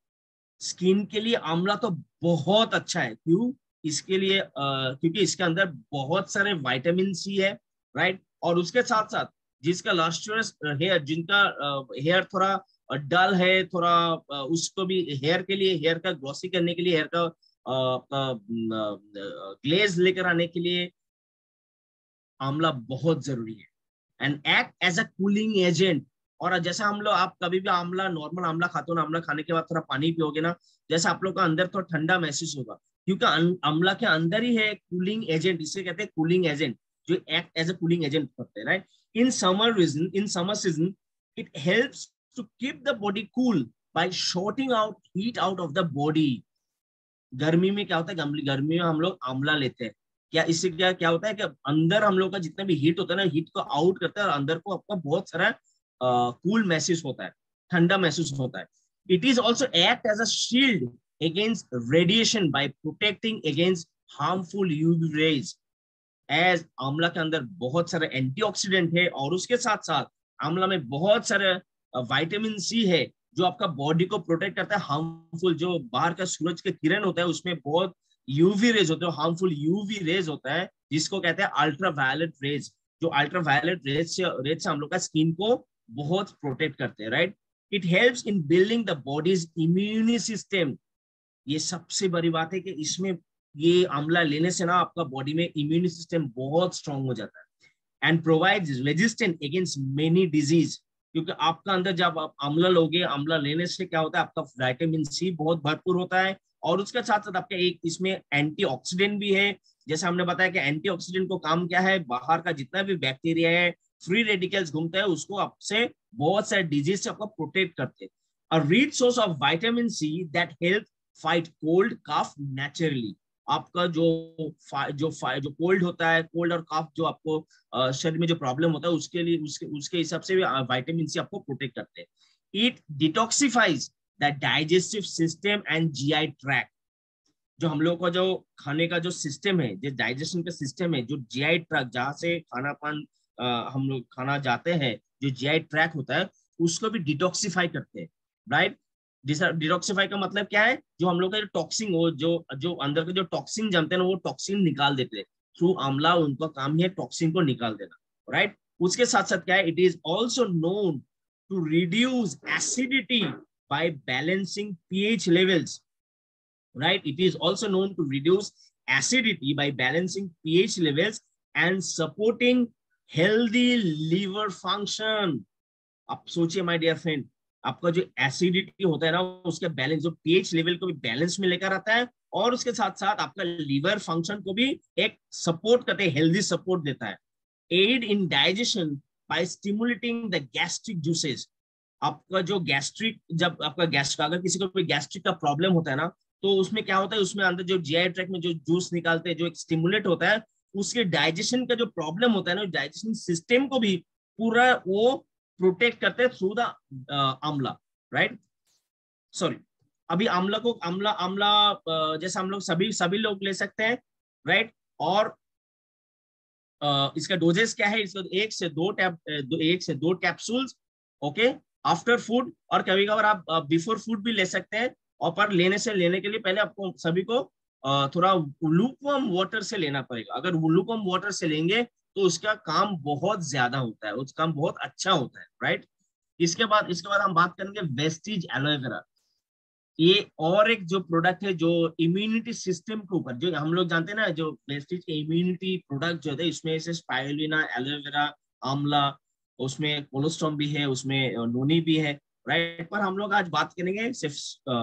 Skin के लिए आंवला तो बहुत अच्छा है, क्यों, इसके लिए क्योंकि इसके अंदर बहुत सारे विटामिन सी है, राइट। और उसके साथ साथ जिसका लस्ट्रस हेयर, जिनका हेयर थोड़ा डल है थोड़ा, उसको भी हेयर के लिए, हेयर का ग्लॉसी करने के लिए, हेयर का ग्लेज लेकर आने के लिए आंवला बहुत जरूरी है। And act as a cooling agent. और जैसा हम लोग, आप कभी भी आंवला, नॉर्मल आंवला खाते हो ना, आंवला खाने के बाद थोड़ा पानी पियोगे ना, जैसा आप लोग का अंदर थोड़ा ठंडा महसूस होगा, क्योंकि आंवला के अंदर ही है कूलिंग एजेंट, इसे कहते हैं कूलिंग एजेंट, जो act as a cooling agent करते हैं, right. In summer season it helps to keep the body cool by shorting out heat out of the body. गर्मी में क्या होता है, गर्मी में हम लोग आंवला लेते हैं, क्या इससे क्या क्या होता है कि अंदर हम लोग का जितना भी हीट होता है ना, हीट को आउट करता है और अंदर को आपका बहुत सारा कूल महसूस होता है, ठंडा महसूस होता है। It is also act as a shield against radiation by protecting against harmful UV rays. As amla के अंदर बहुत सारे एंटीऑक्सीडेंट है, और उसके साथ साथ आंवला में बहुत सारे विटामिन सी है, जो आपका बॉडी को प्रोटेक्ट करता है हार्मफुल, जो बाहर का सूरज के किरण होता है उसमें बहुत यूवी रेज होते हैं, हार्मफुल यूवी रेज होता है, जिसको कहते हैं अल्ट्रा वायलेट रेज। जो अल्ट्रा वायलेट रेज से हम लोग का स्किन को बहुत प्रोटेक्ट करते हैं, right. It helps in building the bodies immune system. ये सबसे बड़ी बात है कि इसमें ये आंवला लेने से ना आपका बॉडी में इम्यून सिस्टम बहुत स्ट्रांग हो जाता है। And provides resistant against many disease, क्योंकि आपका अंदर जब आप आंवला लोगे, आंवला लेने से क्या होता है, आपका विटामिन सी बहुत भरपूर होता है, और उसके साथ साथ आपका एक इसमें एंटीऑक्सीडेंट भी है। जैसे हमने बताया कि एंटीऑक्सीडेंट को काम क्या है, बाहर का जितना भी बैक्टीरिया है, फ्री रेडिकल्स घूमते हैं, उसको आपसे बहुत सारे डिजीज से आपको प्रोटेक्ट करते हैं। A rich source of vitamin see that help fight cold calf naturally. आपका जो कोल्ड होता है, कोल्ड और काफ जो आपको शरीर में जो प्रॉब्लम होता है, उसके लिए उसके हिसाब से भी विटामिन सी आपको प्रोटेक्ट करते हैं। It detoxifies the digestive system and GI tract. जो हम लोग का जो खाने का जो सिस्टम है, जो डाइजेशन का सिस्टम है, जो जीआई ट्रैक्ट, जहाँ से खाना पान हम लोग खाना जाते हैं, जो जीआई ट्रैक होता है, उसको भी डिटॉक्सिफाई करते हैं, राइट। डिटॉक्सिफाई का मतलब क्या है, जो हम लोग का जो टॉक्सिन हो, जो जो अंदर के जो टॉक्सिन जमते हैं ना, वो टॉक्सिन निकाल देते हैं थ्रू आंवला। उनका काम है टॉक्सिन को निकाल देना, राइट। उसके साथ साथ क्या है, it is also known to reduce acidity by balancing pH levels, right? It is also known to reduce acidity by balancing pH levels and supporting healthy liver function. आप सोचिए माय डियर फ्रेंड, आपका जो acidity होता है ना, उसके balance, जो pH level को भी बैलेंस में लेकर आता है, और उसके साथ साथ आपका लीवर फंक्शन को भी एक सपोर्ट करते हैं, हेल्दी सपोर्ट देता है। Aid in digestion by stimulating the gastric juices. आपका जो गैस्ट्रिक, जब आपका गैस्ट्रिक, अगर किसी को भी गैस्ट्रिक का प्रॉब्लम होता है ना, तो उसमें क्या होता है, उसमें अंदर जो जीआई ट्रैक्ट में जो जूस निकालते हैं, जो एक स्टिमुलेट होता है, उसके डाइजेशन का जो प्रॉब्लम होता है ना, डाइजेशन सिस्टम को भी पूरा वो प्रोटेक्ट करते हैं थ्रू द आंवला, राइट। सॉरी, अभी आंवला को आंवला आंवला जैसे हम लोग सभी लोग ले सकते हैं, राइट। और इसका डोजेस क्या है, इसको 1 से 2 कैप्सूल्स, ओके, आफ्टर फूड, और कभी कभार आप बिफोर फूड भी ले सकते हैं। और पर लेने के लिए पहले आपको सभी को थोड़ा लूकवार्म वाटर से लेना पड़ेगा। अगर लूकवार्म वाटर से लेंगे तो उसका काम बहुत ज्यादा होता है, उसका काम बहुत अच्छा होता है, राइट। इसके बाद हम बात करेंगे वेस्टीज एलोवेरा। ये और एक जो प्रोडक्ट है जो इम्यूनिटी सिस्टम के ऊपर, जो हम लोग जानते हैं ना, जो वेस्टीज के इम्यूनिटी प्रोडक्ट जो है, इसमें से स्पाइरुलिना, एलोवेरा, आंवला, उसमें कोलोस्ट्रॉम भी है, उसमें नोनी भी है, राइट। पर हम लोग आज बात करेंगे सिर्फ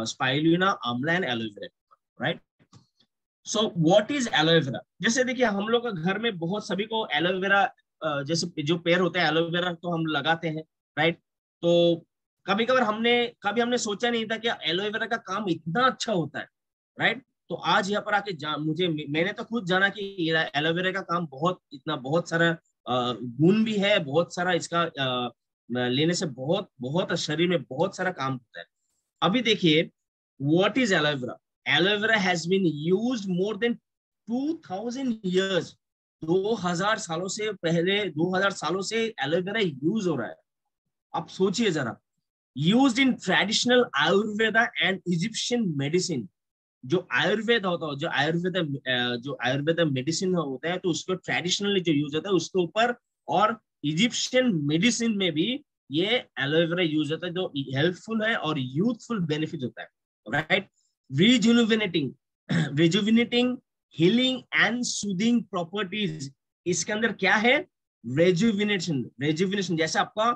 स्पाइरुलिना, आंवला and aloe vera, right. So what is aloe vera? जैसे देखिए, हम लोग का घर में बहुत सभी को एलोवेरा, जैसे जो पेड़ होते हैं एलोवेरा, तो हम लगाते हैं, राइट। तो कभी हमने सोचा नहीं था कि एलोवेरा का काम इतना अच्छा होता है, राइट। तो आज यहाँ पर आके मैंने तो खुद जाना कि एलोवेरा का काम बहुत सारा गुण भी है, बहुत सारा इसका लेने से बहुत बहुत शरीर में बहुत सारा काम होता है। अभी देखिए, what is aloe vera? Aloe vera has been used more than 2000 years। 2000 सालों से एलोवेरा यूज हो रहा है। आप सोचिए जरा, used in traditional Ayurveda and Egyptian medicine. जो आयुर्वेद होता है, जो आयुर्वेद मेडिसिन होता है, तो उसको ट्रेडिशनली जो यूज होता है उसके ऊपर, और इजिप्शियन मेडिसिन में भी ये एलोवेरा यूज होता है जो हेल्पफुल है और यूथफुल बेनिफिट होता है, right. Rejuvenating, healing and soothing properties, इसके अंदर क्या है, रेजुविनेशन जैसे आपका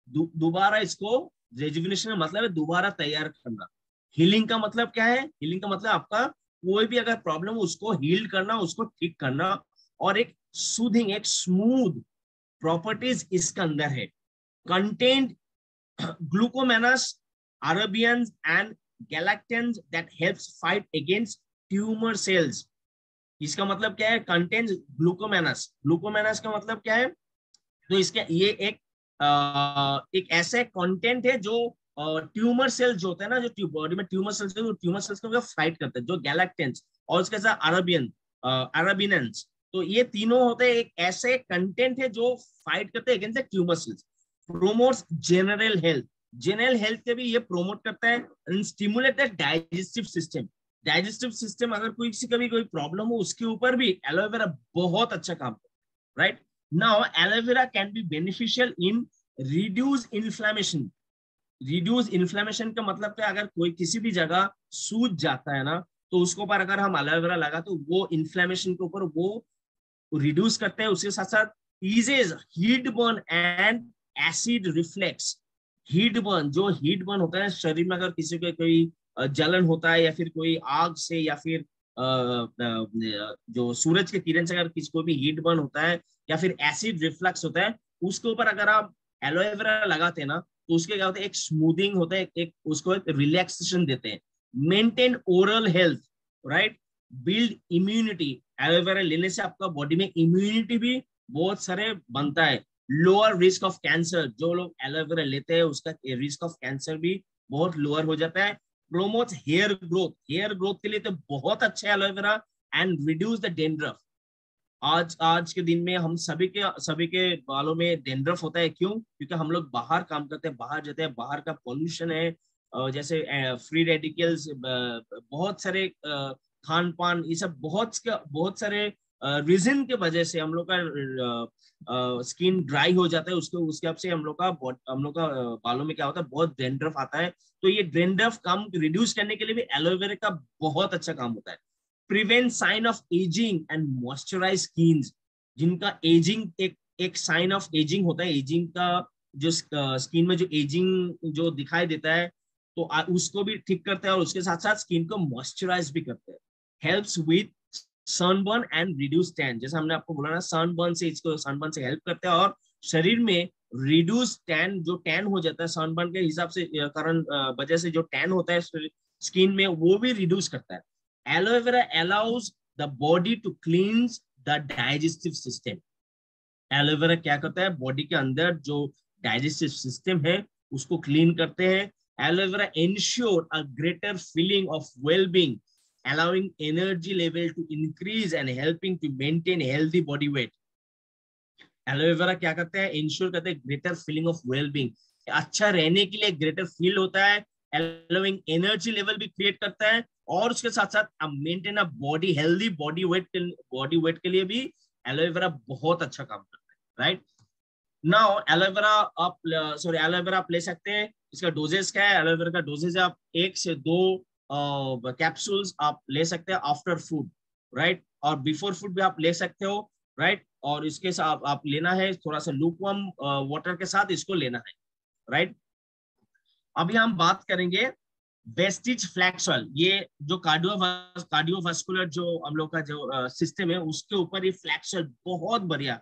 दोबारा इसको, रेजुविनेशन का मतलब है दोबारा तैयार करना। हीलिंग का मतलब क्या है, हीलिंग का मतलब आपका कोई भी अगर प्रॉब्लम हो उसको हील करना, उसको ठीक करना। और एक सूदिंग, एक स्मूथ प्रॉपर्टीज इसके अंदर है। Content glucomanous, arabians and galactans that helps fight against tumor cells। इसका मतलब क्या है, कंटेंट ग्लूकोमेनस, ग्लूकोमेनस का मतलब क्या है, तो इसके ये एक ऐसा कंटेंट है जो ट्यूमर सेल्स जो होते हैं ना, जो बॉडी में ट्यूमर सेल्स है, वो ट्यूमर सेल्स को फाइट करते हैं, जो गैलेक्टेंस और उसके साथ अरेबियंस। तो ये तीनों होते हैं एक ऐसे कंटेंट है जो फाइट करते हैं against tumour cells. Promotes general health, general health के भी ये प्रोमोट करता है। Stimulate the digestive system, digestive system अगर कोई किसी का भी कोई प्रॉब्लम हो उसके ऊपर भी एलोवेरा बहुत अच्छा काम करता है, right. Now aloe vera can be beneficial in reduce inflammation. Reduce inflammation का मतलब क्या, अगर कोई किसी भी जगह सूज जाता है ना, तो उसके ऊपर अगर हम एलोवेरा लगा तो वो इन्फ्लेमेशन के ऊपर वो रिड्यूस करते हैं। उसके साथ साथ eases heat burn and acid reflux. Heat burn, जो हीट बर्न होता है शरीर में, अगर किसी को कोई जलन होता है या फिर कोई आग से या फिर जो सूरज के किरण से अगर किसी को भी हीट बर्न होता है या फिर एसिड रिफ्लक्स होता है, उसके ऊपर अगर आप एलोवेरा लगाते हैं ना, तो उसके क्या होता है, एक स्मूथिंग होता है, एक उसको एक रिलैक्सेशन देते हैं। Maintain oral health, right. Build immunity, aloe vera लेने से आपका बॉडी में इम्यूनिटी भी बहुत सारे बनता है। लोअर रिस्क ऑफ कैंसर, जो लोग एलोवेरा लेते हैं उसका रिस्क ऑफ कैंसर भी बहुत लोअर हो जाता है। Promotes hair growth, hair growth के लिए तो बहुत अच्छा है aloe vera. And reduce the dandruff, आज आज के दिन में हम सभी के बालों में डेंड्रफ होता है, क्यों, क्योंकि हम लोग बाहर काम करते हैं, बाहर जाते हैं, बाहर का पॉल्यूशन है, जैसे फ्री रेडिकल्स, बहुत सारे खान पान, ये सब बहुत सारे रीजन के वजह से हम लोग का स्किन ड्राई हो जाता है, उसके उसके से हम लोग का बालों में क्या होता है, बहुत डेंड्रफ आता है। तो ये डेंड्रफ कम रिड्यूस करने के लिए भी एलोवेरा का बहुत अच्छा काम होता है। Prevent sign of ageing and moisturise skin, जिनका एजिंग एक साइन ऑफ एजिंग होता है, एजिंग का जो स्किन में जो एजिंग जो दिखाई देता है, तो उसको भी ठीक करता है और उसके साथ साथ स्किन को मॉइस्चराइज भी करता है। Helps with sunburn and reduce tan, जैसे हमने आपको बोला ना, सनबर्न से इसको सनबर्न से हेल्प करता है और शरीर में रिड्यूस टैन, जो टैन हो जाता है सनबर्न के हिसाब से कारण वजह से जो टैन होता है स्किन में, वो भी रिड्यूस करता है। Aloe vera allows the body to cleanse the digestive system। Aloe vera क्या करता है, बॉडी के अंदर जो डाइजेस्टिव सिस्टम है उसको क्लीन करते हैं। Aloe vera ensure a greater feeling of well being, allowing energy level to increase and helping to maintain healthy body weight। Aloe vera क्या करता है, इंश्योर करते हैं greater feeling of well being, अच्छा रहने के लिए ग्रेटर फील होता है। अलाउइंग एनर्जी लेवल भी क्रिएट करता है और उसके साथ साथ maintain a body healthy body weight के लिए भी एलोवेरा बहुत अच्छा काम करता है, राइट। नाउ एलोवेरा आप ले सकते हैं। इसका डोजेस क्या है, एलोवेरा का डोजेज आप 1 से 2 कैप्सूल्स आप ले सकते हैं आफ्टर फूड, राइट, और बिफोर फूड भी आप ले सकते हो, राइट। और इसके साथ आप लेना है थोड़ा सा लूकवार्म वाटर के साथ इसको लेना है, राइट। अभी हम बात करेंगे वेस्टिज फ्लैक्स ऑयल। ये जो कार्डियोवास्कुलर जो हम लोग का जो सिस्टम है उसके ऊपर ये फ्लैक्स ऑयल बहुत बढ़िया,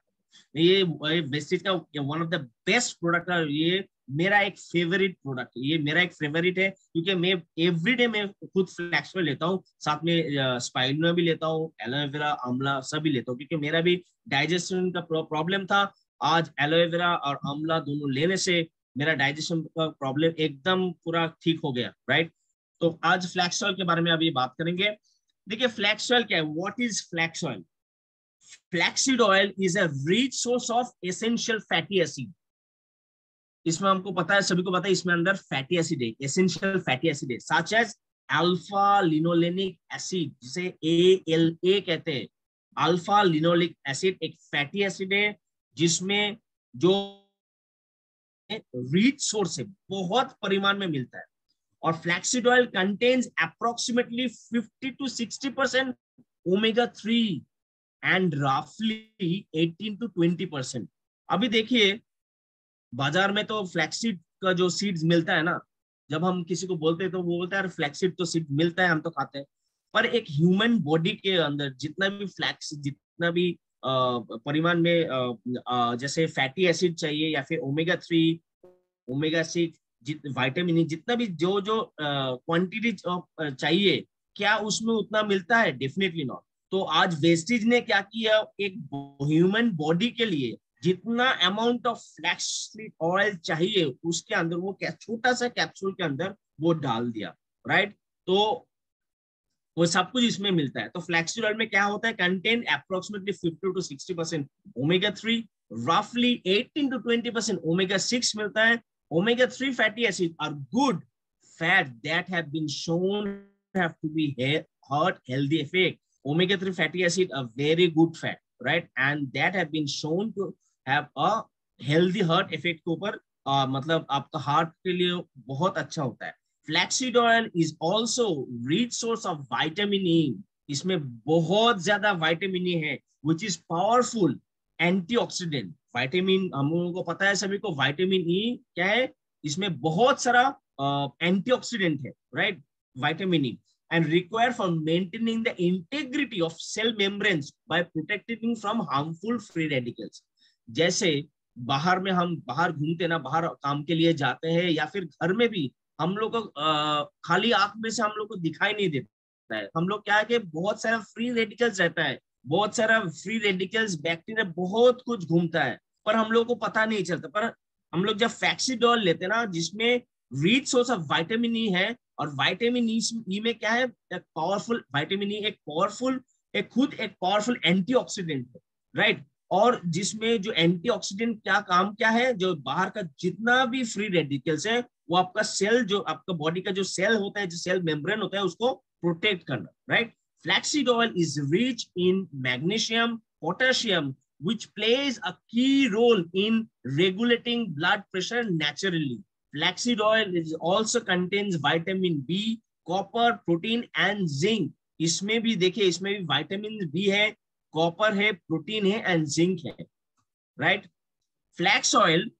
ये वेस्टिज का one of the best product है। ये मेरा एक फेवरेट प्रोडक्ट है, ये मेरा एक फेवरेट है क्योंकि मैं एवरीडे मैं खुद फ्लैक्स ऑयल लेता हूँ, साथ में स्पाइरुलिना भी लेता हूँ, एलोवेरा आंवला सभी लेता हूँ, क्योंकि मेरा भी डाइजेशन का प्रॉब्लम था। आज एलोवेरा और आंवला दोनों लेने से मेरा डाइजेशन का प्रॉब्लम एकदम पूरा ठीक हो गया, राइट। तो आज फ्लैक्स ऑयल के बारे में अभी बात करेंगे। देखिए फ्लैक्स ऑयल क्या है, what is flax oil. Flaxseed oil is a rich source of essential fatty acid. इसमें हमको पता है, सभी को पता है, इसमें अंदर फैटी एसिड है, एसेंशियल फैटी एसिड है, such as alpha linolenic acid, जिसे ALA कहते हैं। अल्फा लिनोलिक एसिड एक फैटी एसिड है जिसमें जो रिच सोर्स है, बहुत परिमाण में मिलता है। और flaxseed oil contains approximately 50 to 60% omega 3 and रफली 18 to 20%। अभी देखिए बाजार में तो फ्लैक्सीड का जो सीड्स मिलता है ना, जब हम किसी को बोलते हैं तो वो बोलता है फ्लैक्सीड तो सीड मिलता है, हम तो खाते हैं। पर एक ह्यूमन बॉडी के अंदर जितना भी फ्लैक्स, जितना भी परिमाण में जैसे फैटी एसिड चाहिए या फिर ओमेगा 3, ओमेगा 6, विटामिन, जितना भी जो जो क्वांटिटी चाहिए, क्या उसमें उतना मिलता है? Definitely not. तो आज वेस्टेज ने क्या किया, एक ह्यूमन बॉडी के लिए जितना अमाउंट ऑफ फ्लैक्ससीड ऑयल चाहिए उसके अंदर वो छोटा सा कैप्सूल के अंदर वो डाल दिया, राइट। तो वो सब कुछ इसमें मिलता है। तो फ्लैक्ससीड ऑयल में क्या होता है, कंटेन अप्रोक्सीमेटली 50 to 60% ओमेगा 3, रफली 18 to 20% ओमेगा 6 मिलता है। Omega 3 fatty acid are good fat that have been shown have to be heart healthy effect. Omega 3 fatty acid are very good fat, right, and that have been shown to have a healthy heart effect के ऊपर मतलब आपका heart के लिए बहुत अच्छा होता है। Flaxseed oil is also rich source of vitamin E. इसमें बहुत ज्यादा विटामिन ई है which is powerful antioxidant. Vitamin हम लोगों को पता है सभी को, विटामिन ई क्या है, इसमें बहुत सारा एंटीऑक्सीडेंट है, right, vitamin E, and require for maintaining the integrity of cell membranes by protecting from harmful free radicals। जैसे बाहर में हम बाहर घूमते ना, बाहर काम के लिए जाते हैं या फिर घर में भी हम लोग को खाली आंख में से हम लोग को दिखाई नहीं देता है। हम लोग क्या है कि बहुत सारा फ्री रेडिकल्स रहता है, बहुत सारा फ्री रेडिकल्स, बैक्टीरिया, बहुत कुछ घूमता है, पर हम लोग को पता नहीं चलता। पर हम लोग जब फ्लैक्सीड ऑयल लेते हैं ना, जिसमें rich source of vitamin E है, और विटामिन ई में क्या है, एक पावरफुल विटामिन ई, एक पावरफुल, एक खुद एक पावरफुल एंटीऑक्सीडेंट है, राइट। और जिसमें जो एंटीऑक्सीडेंट क्या काम क्या है, जो बाहर का जितना भी फ्री रेडिकल्स है वो आपका सेल, जो आपका बॉडी का जो सेल होता है, जो सेल मेम्ब्रेन होता है, उसको प्रोटेक्ट करना, right. Flaxseed oil is rich in magnesium, potassium which plays a key role in regulating blood pressure naturally. Flaxseed oil is also contains vitamin B, copper, protein and zinc। इसमें भी देखिए, इसमें भी vitamin B है, copper है, protein है and zinc है, right. Flax oil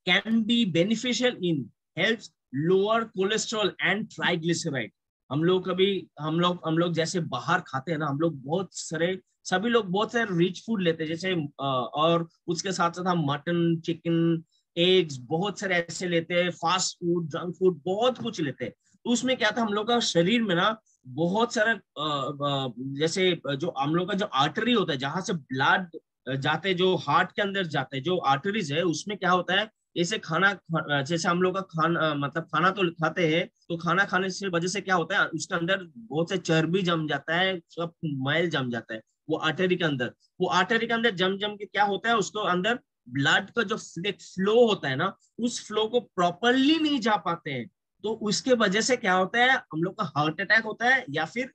can be beneficial in helps lower cholesterol and triglyceride. हम लोग जैसे बाहर खाते हैं ना, हम लोग बहुत सारे, सभी लोग बहुत सारे रिच फूड लेते हैं, जैसे और उसके साथ साथ हम मटन, चिकन, एग्स, बहुत सारे ऐसे लेते हैं, फास्ट फूड, जंक फूड, बहुत कुछ लेते हैं। तो उसमें क्या था, हम लोग का शरीर में ना बहुत सारा जैसे जो हम लोग का जो आर्टरी होता है, जहां से ब्लड जाते हैं, जो हार्ट के अंदर जाते हैं, जो आर्टरीज है, उसमें क्या होता है, जैसे जैसे हम लोग का खाना, मतलब खाना तो खाते हैं, तो खाना खाने से वजह से क्या होता है, उसके अंदर बहुत से चर्बी जम जाता है, सब मैल जम जाता है वो आर्टरी के अंदर। वो आर्टरी के अंदर जम जम के क्या होता है, उसको अंदर ब्लड का जो फ्लो होता है ना, उस फ्लो को प्रॉपरली नहीं जा पाते हैं। तो उसके वजह से क्या होता है, हम लोग का हार्ट अटैक होता है या फिर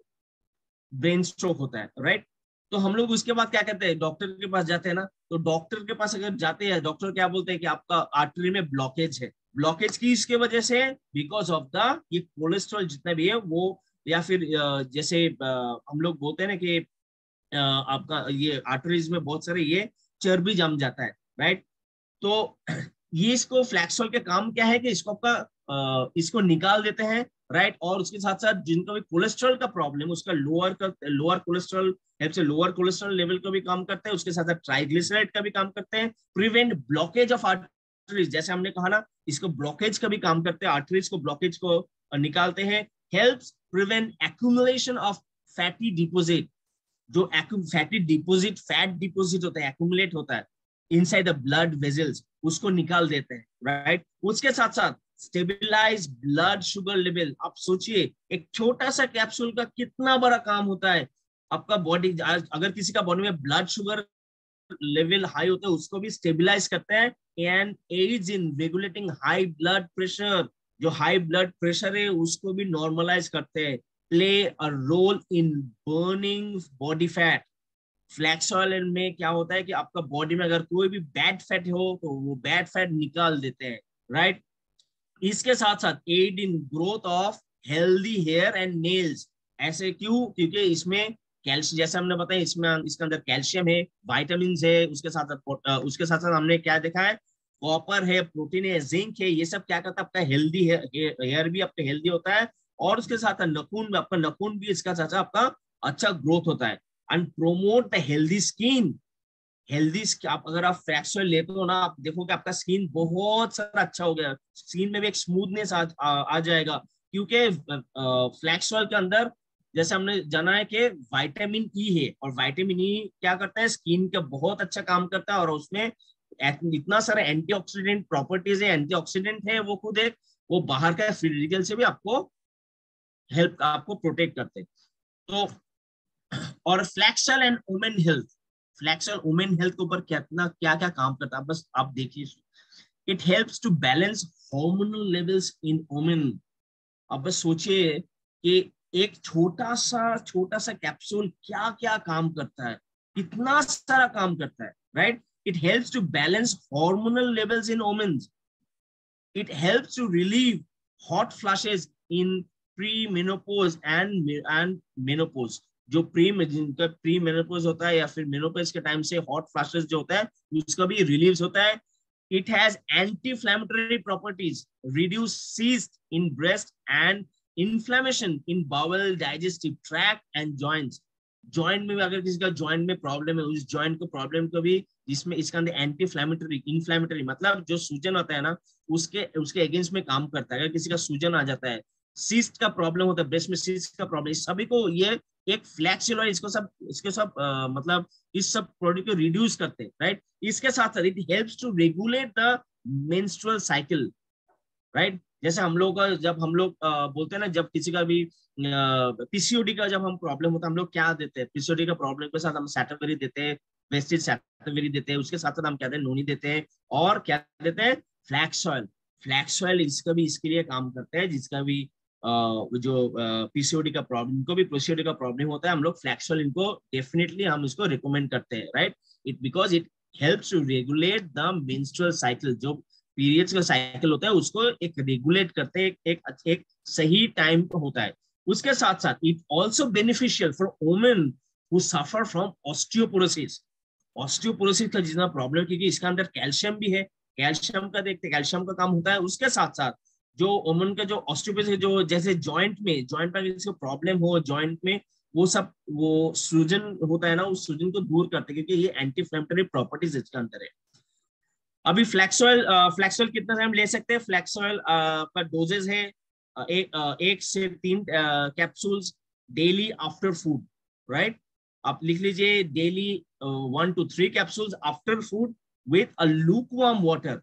ब्रेन स्ट्रोक होता है, राइट। तो हम लोग उसके बाद क्या करते हैं, डॉक्टर के पास जाते हैं ना, तो डॉक्टर के पास अगर जाते हैं, डॉक्टर क्या बोलते हैं कि आपका आर्टरी में ब्लॉकेज है। ब्लॉकेज की इसके वजह से, बिकॉज ऑफ द ये कोलेस्ट्रॉल जितना भी है वो, या फिर जैसे हम लोग बोलते हैं ना कि आपका ये आर्टरीज में बहुत सारे ये चर्बी जम जाता है, राइट। तो ये इसको फ्लैक्स ऑयल के काम क्या है कि इसको आपका इसको निकाल देते हैं, राइट। और उसके साथ साथ जिनको भी कोलेस्ट्रॉल का प्रॉब्लम, उसका लोअर कोलेस्ट्रॉल हेल्प से लोअर कोलेस्ट्रॉल लेवल का भी काम करते हैं, उसके साथ साथ ट्राइग्लिसराइड का भी काम करते हैं, प्रिवेंट ब्लॉकेज ऑफ आर्टरीज, जैसे हमने कहा ना, इसको ब्लॉकेज का भी काम करते हैं, आर्टरीज को ब्लॉकेज को निकालते हैं, helps prevent accumulation of fatty deposit. जो फैटी डिपोजिट, फैट डिपोजिट होता है, एक्यूमुलेट होता है इनसाइड द ब्लड वेजल्स, उसको निकाल देते हैं, राइट। उसके साथ साथ स्टेबलाइज ब्लड शुगर लेवल। आप सोचिए, एक छोटा सा कैप्सूल का कितना बड़ा काम होता है। आपका बॉडी, अगर किसी का बॉडी में ब्लड शुगर लेवल हाई होता है, उसको भी स्टेबलाइज करते हैं, and aids in regulating high blood pressure. जो हाई ब्लड प्रेशर है उसको भी नॉर्मलाइज करते हैं, play a role in burning body fat. Flax oil में क्या होता है कि आपका बॉडी में अगर कोई भी बैड फैट हो तो वो बैड फैट निकाल देते हैं, राइट। इसके साथ साथ aid in growth of healthy hair and nails. ऐसे क्यों? क्योंकि इसमें कैल्शियम, जैसे हमने बताया, इसमें इसके अंदर कैल्शियम है, वाइटामिन है, उसके साथ साथ हमने क्या देखा है, कॉपर है, प्रोटीन है, जिंक है। ये सब क्या करता है, आपका हेल्दी हेयर भी आपका हेल्दी होता है, और उसके साथ नखून भी, आपका नखून भी इसका साथ आपका अच्छा ग्रोथ होता है। And promote the healthy skin. Healthy, आप अगर आप फ्लैक्स ऑयल लेते हो ना, आप देखोगे आपका स्किन बहुत सारा अच्छा हो गया, स्किन में भी एक स्मूथनेस आ जाएगा, क्योंकि फ्लैक्स ऑयल के अंदर जैसे हमने जाना है कि विटामिन ई है, और विटामिन ई क्या करता है, स्किन का बहुत अच्छा काम करता है, और उसमें इतना सारा एंटीऑक्सीडेंट प्रॉपर्टीज है, एंटीऑक्सीडेंट है वो खुद एक, वो बाहर का फ्री रेडिकल से भी आपको हेल्प, आपको प्रोटेक्ट करते हैं। तो और flaxseed and women health, flaxseed women health के ऊपर कितना क्या क्या काम करता है, बस आप देखिए। It helps to balance hormonal levels in women. अब बस सोचिए कि एक छोटा सा कैप्सूल क्या क्या काम करता है, कितना सारा काम करता है, right. It helps to balance hormonal levels in women. It helps to relieve hot flashes in premenopause and menopause. जो जिनका प्री मेनोपोज होता है या फिर मेनोपोज के टाइम से हॉट फ्लैशेस जो होता है, उसका भी रिलीव होता है। It has anti inflammatory properties, reduce cyst in breast and inflammation in bowel, digestive tract and joints. Joint में भी अगर किसी का जॉइंट में प्रॉब्लम है, उस जॉइंट को प्रॉब्लम को भी, जिसमें इसके अंदर एंटी इन्फ्लेमेटरी मतलब जो सूजन होता है ना, उसके उसके अगेंस्ट में काम करता है। अगर किसी का सूजन आ जाता है, सिस्ट का प्रॉब्लम होता है, ब्रेस्ट में सिस्ट का प्रॉब्लम, सभी को ये एक फ्लैक्स ऑयल इसको सब मतलब इस सब प्रोडक्ट को रिड्यूस करते हैं, राइट। इसके साथ साथ it helps to regulate the menstrual cycle, right. जैसे हम लोग जब हम लोग बोलते हैं ना, जब किसी का भी पीसीओडी का जब हम प्रॉब्लम होता है, हम लोग क्या देते हैं, पीसीओडी का प्रॉब्लम के साथ हम सैटोवेरी देते हैं, वेस्टेज सैटोवेरी देते हैं, उसके साथ साथ हम क्या देते हैं, नोनी देते हैं, और क्या देते हैं, फ्लैक्स ऑयल। फ्लैक्स ऑयल इसका भी इसके लिए काम करते हैं, जिसका भी जो पीसीओडी का प्रॉब्लम, को भी पीसीओडी का प्रॉब्लम होता है, हम लोग फ्लैक्स ऑयल इनको डेफिनेटली हम इसको रिकमेंड करते हैं, right. It because it helps to regulate the menstrual cycle. जो पीरियड्स का साइकिल होता है उसको एक रेगुलेट करते हैं, एक सही टाइम पर होता है। उसके साथ साथ it also beneficial for women who suffer from osteoporosis. Osteoporosis का जितना प्रॉब्लम, क्योंकि इसके अंदर कैल्शियम भी है, कैल्शियम का देखते, कैल्शियम का काम होता है। उसके साथ साथ जो वुमेन का जो ऑस्टियोपोरोसिस, जो जैसे जॉइंट में जिसको प्रॉब्लम हो जॉइंट में, वो सब वो सूजन होता है ना, उस सूजन को दूर करते हैं, क्योंकि ये एंटी इन्फ्लेमेटरी प्रॉपर्टीज इसके अंदर है। अभी फ्लैक्स ऑयल कितना टाइम ले सकते हैं? फ्लैक्स ऑयल का डोजेज है 1 से 3 capsules daily after food, right. आप लिख लीजिए daily 1 to 3 capsules after food with a lukewarm water.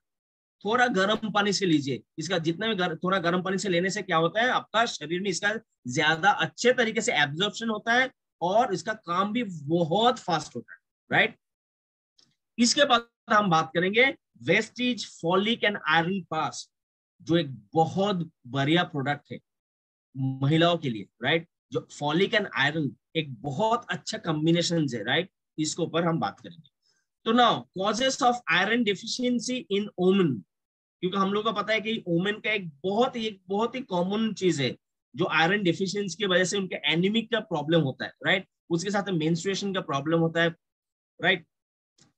थोड़ा गर्म पानी से लीजिए। इसका जितना भी थोड़ा गर्म पानी से लेने से क्या होता है, आपका शरीर में इसका ज्यादा अच्छे तरीके से एब्जॉर्प्शन होता है, और इसका काम भी बहुत फास्ट होता है, राइट। इसके बाद हम बात करेंगे वेस्टीज फॉलिक एंड आयरन पास, जो एक बहुत बढ़िया प्रोडक्ट है महिलाओं के लिए, राइट। जो फॉलिक एंड आयरन एक बहुत अच्छा कॉम्बिनेशन है, राइट। इसके ऊपर हम बात करेंगे। तो now causes of iron deficiency in women, क्योंकि हम लोग को पता है कि वुमेन का एक बहुत ही कॉमन चीज है, जो आयरन डिफिशियंसी की वजह से उनके एनीमिक का प्रॉब्लम होता है, राइट। उसके साथ मेंस्ट्रुएशन का प्रॉब्लम होता है, राइट।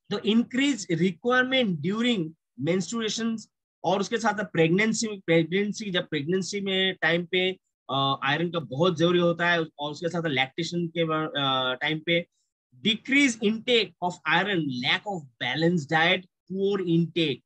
तो इंक्रीज रिक्वायरमेंट ड्यूरिंग मेंस्ट्रुएशन, और उसके साथ प्रेगनेंसी जब प्रेगनेंसी में टाइम पे आयरन का बहुत जरूरी होता है, और उसके साथ लैक्टेशन के टाइम पे decrease intake of iron, lack of balance diet, poor intake.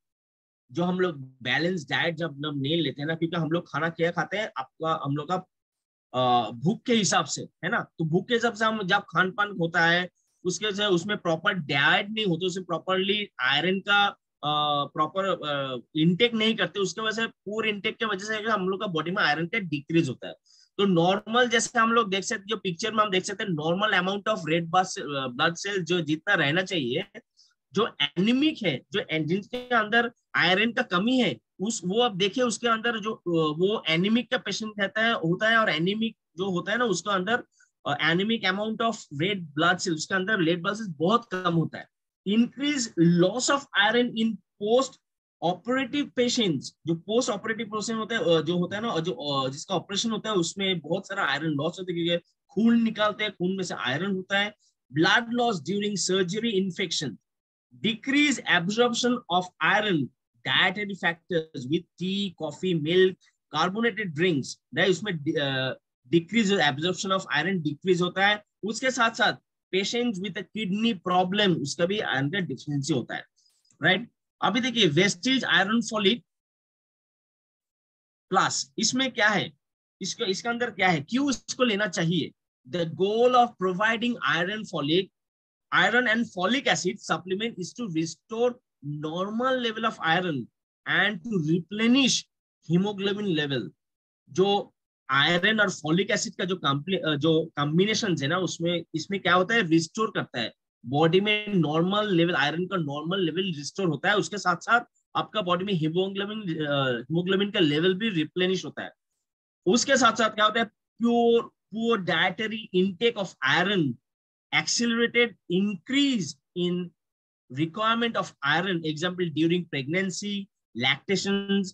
जो हम लोग बैलेंस डाइट जब नहीं लेते हैं ना, क्योंकि हम लोग खाना क्या खाते हैं, आपका हम लोग का भूख के हिसाब से है ना, तो भूख के हिसाब से हम जब खान पान होता है, उसके से उसमें प्रॉपर डाइट नहीं होती, उसमें प्रॉपरली आयरन का प्रॉपर इनटेक नहीं करते, उसके वजह से पूरे इनटेक की वजह से हम लोग का बॉडी में आयरन का डिक्रीज होता है। तो नॉर्मल जैसे हम लोग देख सकते, जो पिक्चर में हम देख सकते हैं, normal amount of red blood cell जो जितना रहना चाहिए, जो एनीमिक है, जो जिनके अंदर आयरन का कमी है, उस वो अब देखिए उसके अंदर जो वो एनीमिक का पेशेंट रहता है होता है, और एनीमिक जो होता है ना, उसके अंदर anaemic amount of red blood sales, उसके अंदर रेड ब्लड सेल्स बहुत कम होता है। Increase loss of iron in post operative patients, जो पोस्ट ऑपरेटिव पेशेंट होता है, जो होता है ना, जो जिसका ऑपरेशन होता है उसमें बहुत सारा आयरन लॉस होता है, क्योंकि खून निकालते हैं, खून में से आयरन होता है। Blood loss during surgery infection, decrease absorption of iron, dietary factors with tea, coffee, milk, carbonated drinks, उसमें decrease absorption of iron decrease होता है। उसके साथ साथ पेशेंट विद किडनी प्रॉब्लम, उसका भी आयरन का डिफिशिएंसी होता है, राइट। अभी देखिए वेस्टेज आयरन फॉलिक प्लस, इसमें क्या है, इसके अंदर क्या है, क्यों इसको लेना चाहिए। The goal of providing iron and folic acid supplement is to restore normal level of iron and to replenish hemoglobin level। जो आयरन और फॉलिक एसिड का जो कॉम्बिनेशन है ना, इसमें क्या होता है, रिस्टोर करता है बॉडी में नॉर्मल लेवल, आयरन का नॉर्मल लेवल रिस्टोर होता है। उसके साथ साथ आपका बॉडी में हीमोग्लोबिन का लेवल भी रिप्लेनिश होता है। उसके साथ साथ क्या होता है, poor dietary intake of iron accelerated increase in requirement of iron, example during pregnancy, lactations,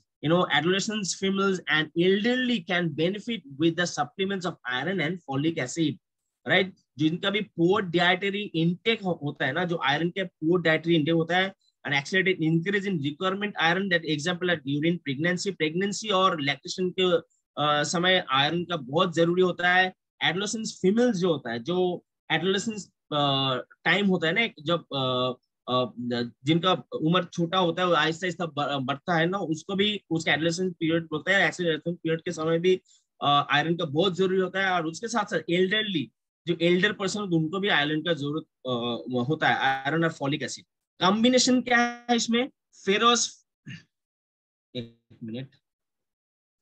adolescents, females and elderly can benefit with the supplements of iron and folic acid, right। जिनका भी poor dietary intake होता है ना, जो iron के poor dietary intake होता है, and accelerated increase in requirement iron, that example है during pregnancy और lactation के समय iron का बहुत जरूरी होता है। adolescents, females जो होता है, जो एडोलेसेंस टाइम होता है ना, जब जिनका उम्र छोटा होता है, आहिस्ता आहिस्ता बढ़ता है ना, उसको भी उसका एडोलेसेंस पीरियड बोलते हैं। एडोलेसेंस पीरियड के समय भी आयरन का बहुत जरूरी होता है। और उसके साथ साथ एल्डरली, जो एल्डर पर्सन, उनको भी आयरन का जरूरत होता है, आयरन और फॉलिक एसिड। कॉम्बिनेशन क्या है इसमें, फेरोस, एक मिनट,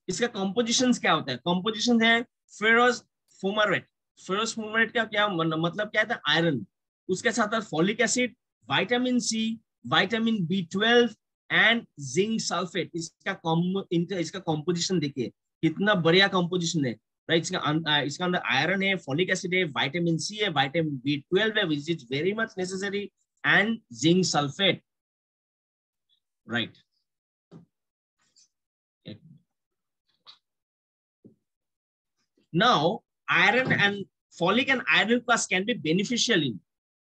इसका कॉम्पोजिशन क्या होता है, कॉम्पोजिशन है फेरोस फुमारेट। फेरस फुमारेट का क्या मतलब, क्या था, आयरन, उसके साथ साथ folic acid, vitamin C, vitamin B12 and zinc sulphate. इसका कॉम्पोजिशन देखिए कितना बढ़िया कॉम्पोजिशन है, राइट। इसका अंदर आयरन है, फॉलिक एसिड है, विटामिन सी है, विटामिन B12 है, which is very much necessary, and zinc sulphate, right. Now iron and folic and iron plus can be beneficial in,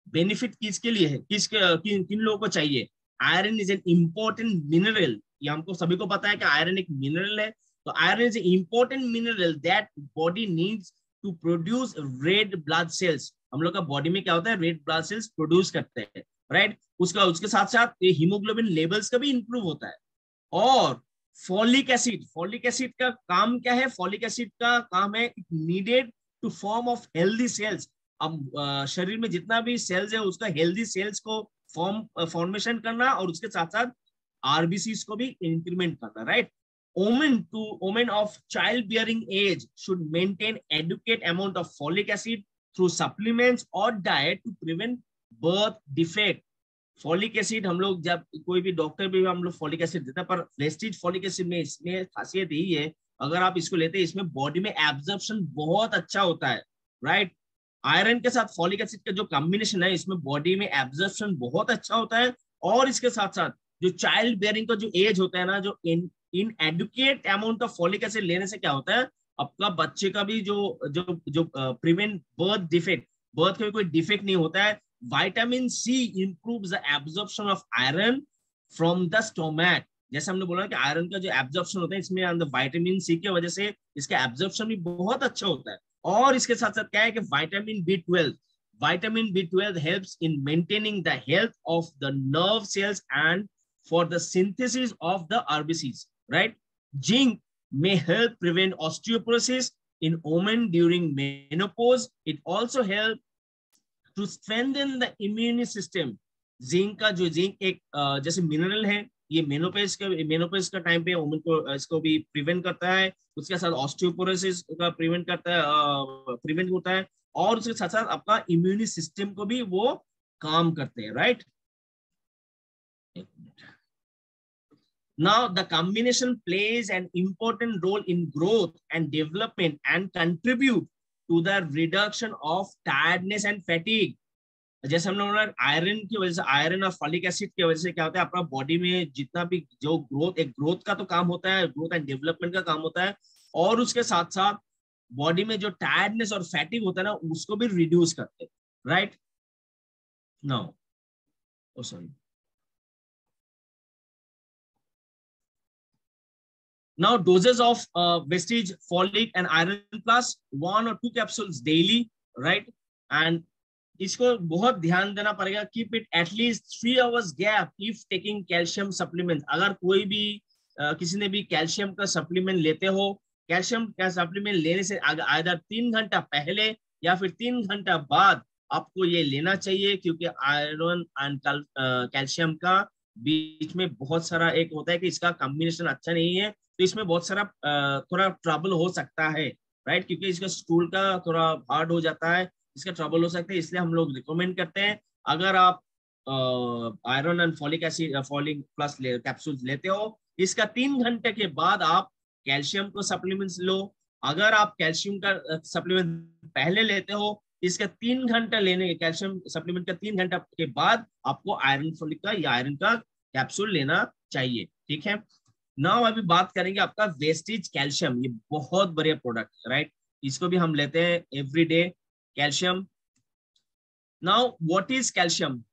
benefit किसके लिए है, किन लोगों को चाहिए। Iron is an important mineral, ये हमको सभी को पता है कि आयरन एक मिनरल है। तो iron is an important mineral that body needs to produce red blood cells. हम लोग का बॉडी में क्या होता है, रेड ब्लड सेल्स प्रोड्यूस करते हैं, राइट। उसके साथ साथ ये हीमोग्लोबिन लेवल्स का भी इंप्रूव होता है। और फॉलिक एसिड का काम क्या है, फॉलिक एसिड का काम है needed to form of healthy cells. अब शरीर में जितना भी सेल्स है उसका हेल्दी सेल्स को फॉर्मेशन करना, और उसके साथ साथ आरबीसी को भी इंक्रीमेंट करना, right. women of childbearing age should maintain adequate amount of folic acid through supplements or diet to prevent birth defect। Folic acid हम लोग जब कोई भी डॉक्टर भी हम लोग फॉलिक एसिड देता है, पर वेस्टेज फॉलिक एसिड में इसमें खासियत यही है, अगर आप इसको लेते हैं इसमें बॉडी में एब्जॉर्प्शन बहुत अच्छा होता है, राइट। आयरन के साथ फॉलिक एसिड का जो कॉम्बिनेशन है, इसमें बॉडी में एब्जॉर्प्शन बहुत अच्छा होता है। और इसके साथ साथ जो चाइल्ड बेयरिंग का जो एज होता है ना, जो inadequate amount of folic acid लेने से क्या होता है, आपका बच्चे का भी जो प्रिवेंट बर्थ डिफेक्ट, बर्थ का भी कोई डिफेक्ट नहीं होता है। Vitamin C improves the absorption of iron from the stomach। जैसे हमने बोला कि आयरन का जो एब्जॉर्प्शन होता है, इसमें अंदर विटामिन सी की वजह से इसका एब्जॉर्प्शन भी बहुत अच्छा होता है। और इसके साथ साथ क्या है कि vitamin B12 helps in maintaining the health of the nerve cells and for the synthesis of the RBCs, right। Zinc may help prevent osteoporosis in women during menopause। It also helps to strengthen the immune system। Zinc एक जैसे mineral है, ये मेनोपेज का time पे women को इसको भी prevent करता है। उसके साथ ऑस्टियोपोरोसिस का प्रिवेंट होता है, और उसके साथ साथ आपका इम्यून सिस्टम को भी वो काम करते हैं, right. Now the combination plays an important role in growth and development and contribute to the reduction of tiredness and fatigue. जैसे हम लोग आयरन की वजह से, आयरन और फॉलिक एसिड की वजह से क्या होता है, अपना बॉडी में जितना भी जो ग्रोथ, एक ग्रोथ का तो काम होता है, ग्रोथ एंड डेवलपमेंट का काम होता है, और उसके साथ साथ बॉडी में जो टायर्डनेस और फैटिग होता है ना, उसको भी रिड्यूस करते हैं, right. Now oh sorry, now doses of Vestige folic and iron plus 1 or 2 capsules daily, right? And इसको बहुत ध्यान देना पड़ेगा, keep it at least 3 hours gap if taking calcium supplement. अगर कोई भी किसी ने भी कैल्शियम का सप्लीमेंट लेते हो, कैल्शियम का सप्लीमेंट लेने से आइदर 3 घंटा पहले या फिर 3 घंटा बाद आपको ये लेना चाहिए, क्योंकि आयरन एंड कैल्शियम का बीच में बहुत सारा एक होता है कि इसका कॉम्बिनेशन अच्छा नहीं है, तो इसमें बहुत सारा थोड़ा ट्रबल हो सकता है, राइट, क्योंकि इसका स्टूल का थोड़ा हार्ड हो जाता है, इसका ट्रबल हो सकता है। इसलिए हम लोग रिकमेंड करते हैं, अगर आप iron and folic acid, folic plus capsules लेते हो, इसका 3 घंटे के बाद आप कैल्शियम को सप्लीमेंट्स लो। अगर आप कैल्शियम का सप्लीमेंट पहले लेते हो, इसका 3 घंटा लेने, कैल्शियम सप्लीमेंट का 3 घंटा के बाद आपको आयरन फॉलिक का या आयरन का कैप्सूल लेना चाहिए, ठीक है। नाउ अभी बात करेंगे आपका वेस्टिज कैल्शियम। ये बहुत बढ़िया प्रोडक्ट है, राइट, इसको भी हम लेते हैं everyday calcium. Now what is calcium,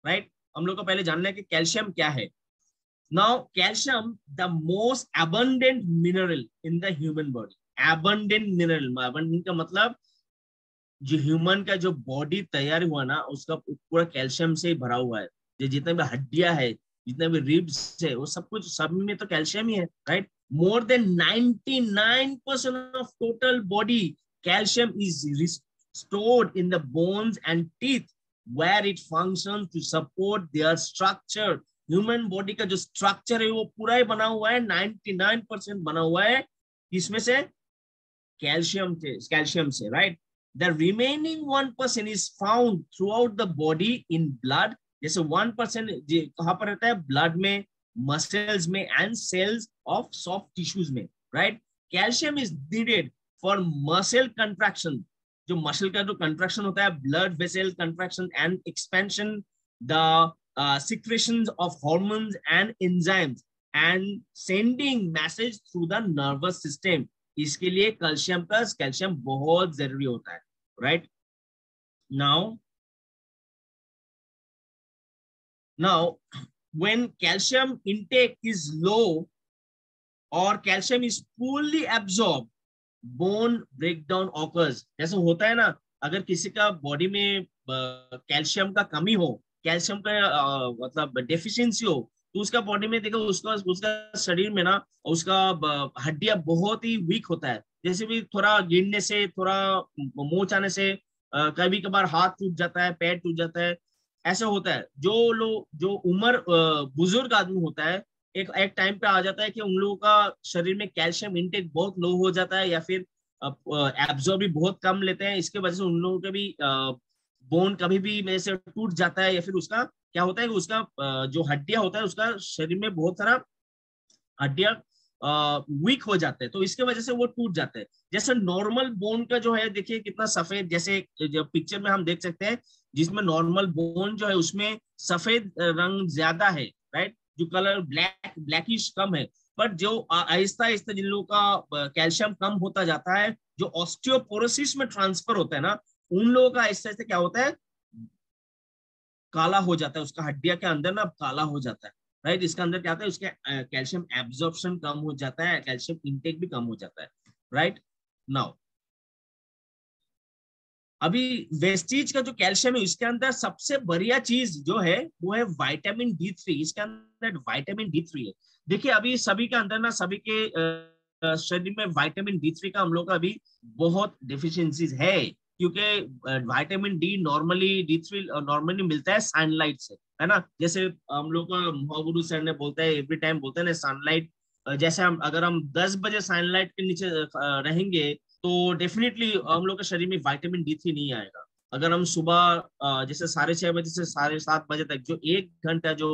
right, हम लोग को पहले जानना है कि कैल्शियम क्या है। Now calcium the most abundant mineral in the human body. Abundant mineral, abundant का मतलब जो ह्यूमन का जो बॉडी तैयार हुआ ना, उसका पूरा कैल्शियम से ही भरा हुआ है। जो जितने भी हड्डियां है, जितने भी रिब्स है, वो सब कुछ, सब में तो कैल्शियम ही है, right. More than 99% of total body calcium is stored in the bones and teeth where it functions to support their structure। Human body का जो स्ट्रक्चर है वो पूरा ही बना हुआ है, 99% बना हुआ है इसमें से कैल्शियम से, right. The remaining 1% is found throughout the body in blood। जैसे 1% कहाँ पर रहता है, ब्लड में, मसल्स में and cells of soft tissues में, right. Calcium is needed for muscle contraction, जो मसल का जो कंट्रैक्शन होता है, blood vessel contraction and expansion, the secretions of hormones and enzymes and sending message through the nervous system। इसके लिए calcium बहुत जरूरी होता है, right. now when calcium intake is low or calcium is fully absorbed, bone breakdown occurs। जैसे होता है ना, अगर किसी का बॉडी में कैल्शियम का कमी हो, कैल्शियम का मतलब डेफिशिएंसी हो, तो उसका बॉडी में देखो, उसका शरीर में ना, उसका हड्डियां बहुत ही वीक होता है। जैसे भी थोड़ा गिरने से, थोड़ा मोच आने से कभी कभार हाथ टूट जाता है, पैर टूट जाता है, ऐसा होता है। जो उम्र बुजुर्ग आदमी होता है, एक टाइम पे आ जाता है कि उन लोगों का शरीर में कैल्शियम इंटेक बहुत लो हो जाता है, या फिर एब्जॉर्ब भी बहुत कम लेते हैं। इसके वजह से उन लोगों के भी बोन कभी भी में से टूट जाता है, या फिर उसका क्या होता है कि उसका जो हड्डियां होता है, उसका शरीर में बहुत सारा हड्डियां वीक हो जाते हैं, तो इसके वजह से वो टूट जाते हैं। जैसे नॉर्मल बोन का जो है, देखिए कितना सफेद, जैसे जो पिक्चर में हम देख सकते हैं, जिसमें नॉर्मल बोन जो है उसमें सफेद रंग ज्यादा है, राइट, जो कलर ब्लैकिश कम है। पर जो आहिस्ता आहिस्ता जिन लोगों का कैल्शियम कम होता जाता है, जो ऑस्टियोपोरोसिस में ट्रांसफर होता है ना, उन लोगों का आहिस्ता आहिस्ता क्या होता है, काला हो जाता है, उसका हड्डियां के अंदर ना काला हो जाता है, राइट। इसके अंदर क्या होता है, उसके कैल्शियम एब्जॉर्प्शन कम हो जाता है, कैल्शियम इंटेक भी कम हो जाता है, राइट। नाउ अभी वेस्टीज का जो कैल्शियम है, इसके अंदर सबसे बढ़िया चीज जो है वो है विटामिन D3। इसके अंदर विटामिन D3 है। देखिए अभी सभी के अंदर ना, सभी के शरीर में विटामिन D3 का हम लोग का अभी बहुत डिफिशियंसीज है, क्योंकि vitamin D normally D3 normally मिलता है सनलाइट से, है ना। जैसे हम लोग का महागुरु सर ने बोलता है, एवरी टाइम बोलते हैं ना, सनलाइट, जैसे अगर हम 10 बजे सनलाइट के नीचे रहेंगे, तो डेफिनेटली हम लोग के शरीर में विटामिन D3 नहीं आएगा। अगर हम सुबह जैसे 6:30 बजे से 7:30 बजे तक जो 1 घंटा जो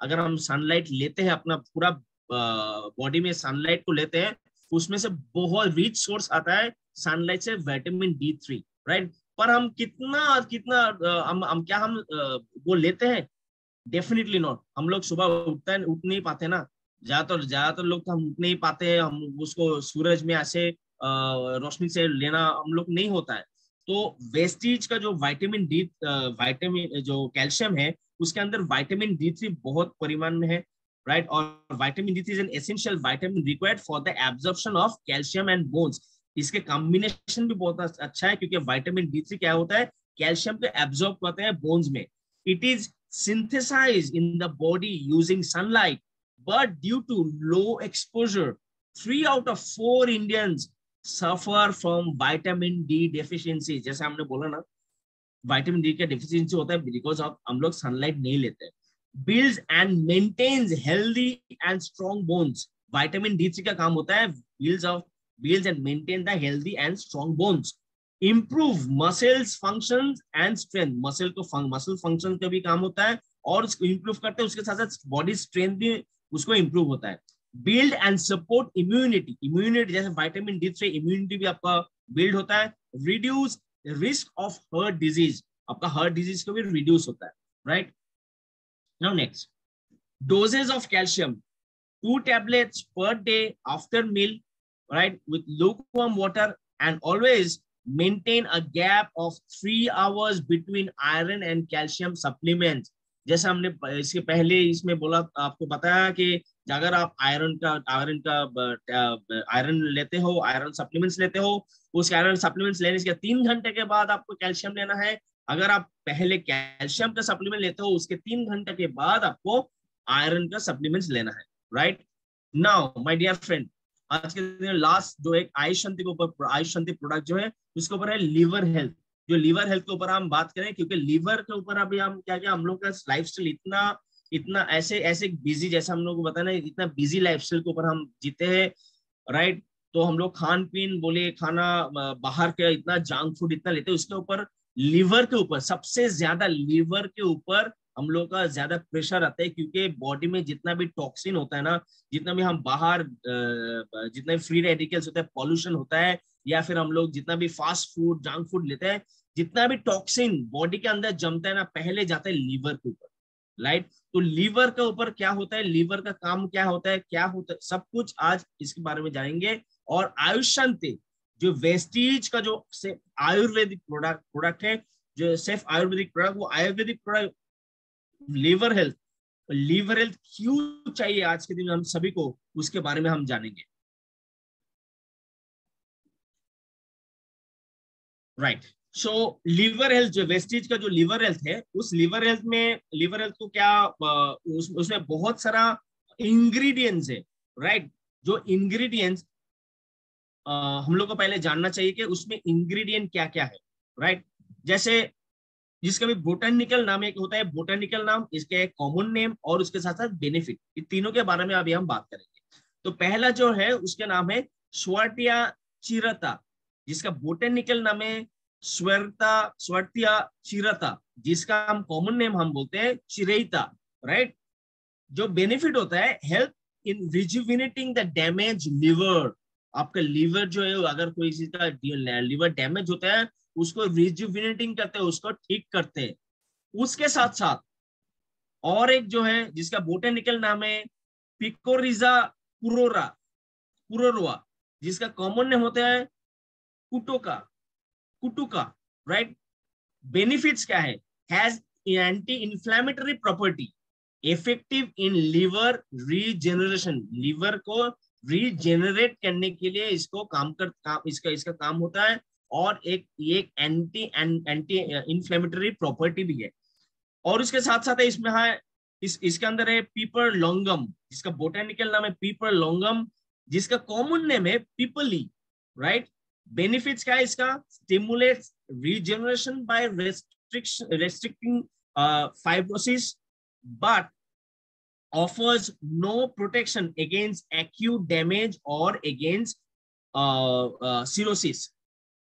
अगर हम सनलाइट लेते हैं, अपना पूरा बॉडी में सनलाइट को लेते हैं, उसमें से बहुत रिच सोर्स आता है सनलाइट से विटामिन D3, राइट। पर हम कितना कितना हम क्या हम वो लेते हैं? Definitely not. हम लोग सुबह उठ नहीं पाते ना, ज्यादातर लोग तो हम उठ नहीं पाते हैं, हम उसको सूरज में ऐसे रोशनी से लेना हम लोग नहीं होता है। तो वेस्टीज का जो विटामिन जो कैल्शियम है, उसके अंदर विटामिन D3 बहुत परिमाण में है, राइट। और vitamin D3 is an essential vitamin required for the absorption of calcium and bones. इसके कॉम्बिनेशन भी बहुत अच्छा है, क्योंकि विटामिन D3 क्या होता है, कैल्शियम को एब्जॉर्ब करते हैं बोन्स में। It is synthesized in the body using sunlight, but due to low exposure, 3 out of 4 Indians suffer from vitamin D deficiency। जैसे हमने बोला ना, विटामिन डी का डेफिशिएंसी होता है बिकॉज ऑफ हम लोग सनलाइट नहीं लेते। builds and maintains healthy and strong bones। Vitamin D3 का काम होता है builds and maintain the healthy and strong bones। improve muscles functions and strength। Muscle function का भी काम होता है और उसको इंप्रूव करते हैं, उसके साथ साथ बॉडी स्ट्रेंथ भी उसको इंप्रूव होता है। बिल्ड एंड सपोर्ट इम्यूनिटी जैसे विटामिन D3 इम्यूनिटी भी आपका बिल्ड होता है। Reduce risk of heart disease, आपका हार्ट डिजीज को भी रिड्यूस होता है, right. Now next, doses of calcium 2 tablets per day after meal, right, with lukewarm water, and always maintain a gap of 3 hours between iron and calcium supplements। जैसा हमने इसके पहले इसमें बोला, आपको बताया कि अगर आप आयरन लेते हो, आयरन सप्लीमेंट्स लेते हो, उस आयरन सप्लीमेंट्स लेने के 3 घंटे के बाद आपको कैल्शियम लेना है। अगर आप पहले कैल्शियम का सप्लीमेंट लेते हो, उसके 3 घंटे के बाद आपको आयरन का सप्लीमेंट्स लेना है, right. Now my dear friend, आज के दिन लास्ट जो एक आयुष शांति प्रोडक्ट जो है, उसके ऊपर है लीवर हेल्थ। जो लीवर हेल्थ के ऊपर हम बात करें, क्योंकि लीवर के ऊपर अभी हम क्या हम लोग का लाइफस्टाइल इतना ऐसे बिजी, जैसा हम लोग को बताना, इतना बिजी लाइफस्टाइल के ऊपर हम जीते हैं, राइट। तो हम लोग खान पीन बोले, खाना बाहर के इतना जंक फूड इतना लेते हैं, उसके ऊपर लीवर के ऊपर सबसे ज्यादा लीवर के ऊपर हम लोग का ज्यादा प्रेशर आता है। क्योंकि बॉडी में जितना भी टॉक्सिन होता है ना, जितना भी हम बाहर जितना भी फ्री रेडिकल्स होता है, पॉल्यूशन होता है, या फिर हम लोग जितना भी फास्ट फूड जंक फूड लेते हैं, जितना भी टॉक्सिन बॉडी के अंदर जमता है ना, पहले जाता है लीवर के ऊपर, राइट। तो लीवर के ऊपर क्या होता है, लीवर का काम क्या होता है, सब कुछ आज इसके बारे में जानेंगे। और आयुष शांति जो वेस्टीज का जो आयुर्वेदिक प्रोडक्ट है, जो सिर्फ आयुर्वेदिक प्रोडक्ट, वो आयुर्वेदिक प्रोडक्ट लीवर हेल्थ क्यों चाहिए आज के दिन हम सभी को, उसके बारे में हम जानेंगे, राइट। सो लीवर हेल्थ, जो वेस्टीज का जो लीवर हेल्थ है, उस लीवर हेल्थ को क्या उसमें बहुत सारा इंग्रेडिएंट्स है, राइट। जो इंग्रेडिएंट्स हम लोग को पहले जानना चाहिए कि उसमें इंग्रेडिएंट क्या क्या है, राइट। जैसे जिसका भी बोटानिकल नाम एक होता है, बोटानिकल नाम, इसके एक कॉमन नेम और उसके साथ साथ बेनिफिट, इन तीनों के बारे में अभी हम बात करेंगे। तो पहला जो है उसके नाम है स्वार्टिया चिरता, जिसका बोटेनिकल नाम है स्वार्टिया चिरता, जिसका हम कॉमन नेम हम बोलते हैं चिरेता, राइट। जो बेनिफिट होता है, help in rejuvenating the damage liver. आपका लीवर जो है, अगर कोई चीज का लीवर डैमेज होता है, उसको रिजुविनेटिंग करते हैं, उसको ठीक करते हैं। उसके साथ साथ और एक जो है जिसका बोटेनिकल नाम है पिकोरिजा पुरोरोआ, जिसका कॉमन नेम होता है कुटुका, राइट। बेनिफिट्स क्या है, has anti inflammatory property, effective in liver regeneration, liver को रीजेनरेट करने के लिए इसका काम होता है। और एक एंटी इंफ्लेमेटरी प्रॉपर्टी भी है। और उसके साथ साथ है इसमें है इसके अंदर है पीपर लॉन्गम, जिसका बोटेनिकल नाम है पीपर लॉन्गम, जिसका कॉमन नेम है पीपली, राइट। बेनिफिट्स क्या है इसका, stimulates regeneration by restricting fibrosis, but offers no protection against acute damage or against cirrhosis,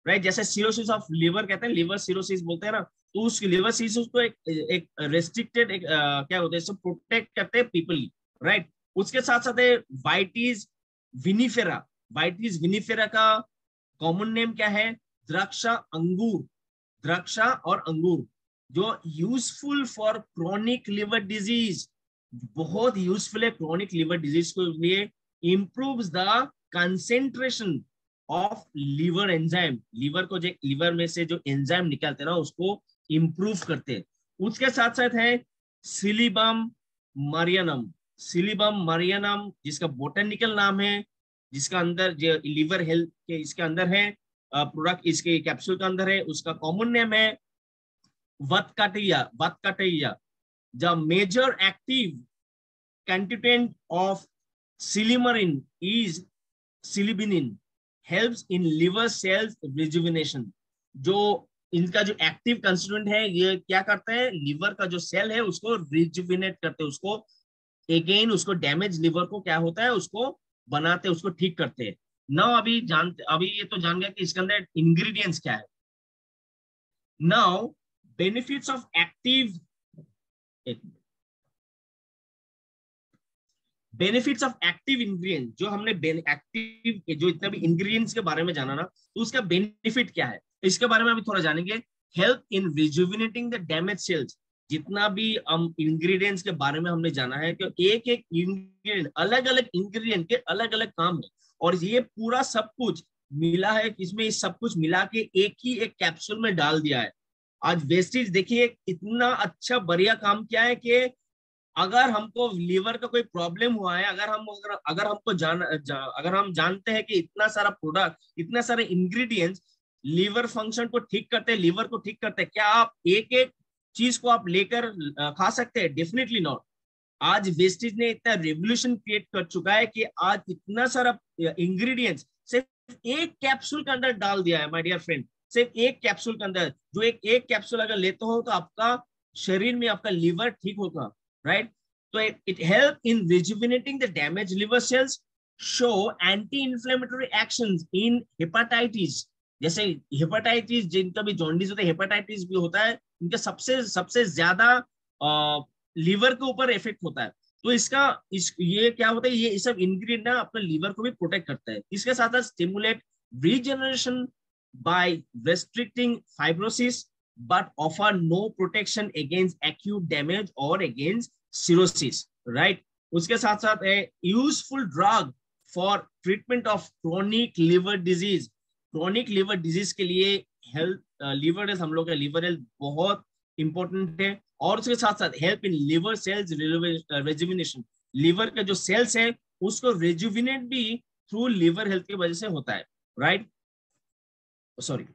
right. जैसे सिरोसिस ऑफ लिवर कहते हैं, लिवर सिरोसिस बोलते हैं ना, तो उस लिवर सिरोसिस को एक रेस्ट्रिक्टेड क्या होता है, इसको प्रोटेक्ट करते हैं पीपली, राइट। उसके साथ साथ है वाइटिस विनिफेरा का कॉमन नेम क्या है? द्राक्षा अंगूर, द्राक्षा और अंगूर, जो useful for chronic liver disease, बहुत यूजफुल है क्रोनिक लिवर डिजीज के लिए। Improves the concentration of liver enzyme, liver को जो लिवर में से जो एंजाइम निकलते हैं ना उसको इंप्रूव करते हैं। उसके साथ साथ है सिलिबम मरियनम, सिलिबम मरियनम जिसका बोटेनिकल नाम है, जिसका अंदर जो लिवर हेल्थ के इसके अंदर है प्रोडक्ट, इसके कैप्सूल के अंदर है, उसका कॉमन नेम है वतकाटिया, वतकाटिया। The major active constituent of silymarin is silibinin, helps in liver cells rejuvenation। जो इनका जो एक्टिव कंस्टिट्यूएंट है ये क्या करते हैं? लिवर का जो सेल है उसको रिजुविनेट करते हैं, उसको अगेन उसको डैमेज लिवर को क्या होता है उसको बनाते, उसको ठीक करते हैं। नाउ अभी ये तो जान गया कि इसके अंदर इंग्रेडिएंट्स क्या है। Now benefits of active, benefits of active ingredient, जो हमने एक्टिव जो इतना भी इंग्रेडिएंट्स के बारे में जाना ना, तो उसका बेनिफिट क्या है इसके बारे में अभी थोड़ा जानेंगे। Help in rejuvenating the damage cells, जितना भी हम इंग्रेडिएंट्स के बारे में हमने जाना है कि एक एक इंग्रेडिएंट, अलग अलग इंग्रेडिएंट के अलग अलग काम है, और ये पूरा सब कुछ मिला है, इसमें सब कुछ मिला के एक ही एक कैप्सूल में डाल दिया है। आज वेस्टेज देखिए इतना अच्छा बढ़िया काम किया है कि अगर हमको लीवर का कोई प्रॉब्लम हुआ है, अगर हमको अगर हम जानते हैं कि इतना सारा प्रोडक्ट, इतना सारे इंग्रेडिएंट्स लीवर फंक्शन को ठीक करते हैं, लीवर को ठीक करते हैं, क्या आप एक एक चीज को आप लेकर खा सकते हैं? Definitely not. आज वेस्टेज ने इतना रेवोल्यूशन क्रिएट कर चुका है कि आज इतना सारा इंग्रेडिएंट्स सिर्फ एक कैप्सूल के अंदर डाल दिया है माय डियर फ्रेंड, सिर्फ एक कैप्सूल के अंदर। जो एक कैप्सूल अगर लेते हो तो आपका शरीर में आपका लीवर ठीक होगा, right? So it help in rejuvenating the damaged liver cells, show anti-inflammatory actions in hepatitis। जैसे हेपेटाइटिस, जिनका भी जॉन्डिस होता है, हेपेटाइटिस भी होता है, इनका सबसे ज्यादा लीवर के ऊपर इफेक्ट होता है। तो ये क्या होता है, ये सब इंग्रेडिएंट ना अपने लीवर को भी प्रोटेक्ट करता है। इसके साथ साथ stimulate regeneration by restricting fibrosis, but offer no protection against acute damage or against cirrhosis, right? उसके साथ साथ है useful drug for treatment of chronic liver disease। chronic liver disease के लिए हेल्थ लिवर हेल्थ, हम लोग का लिवर हेल्थ बहुत इंपॉर्टेंट है। और उसके साथ साथ help in liver cells rejuvenation, liver के जो सेल्स है उसको रेजुविनेट भी थ्रू लिवर हेल्थ की वजह से होता है, राइट? सॉरी।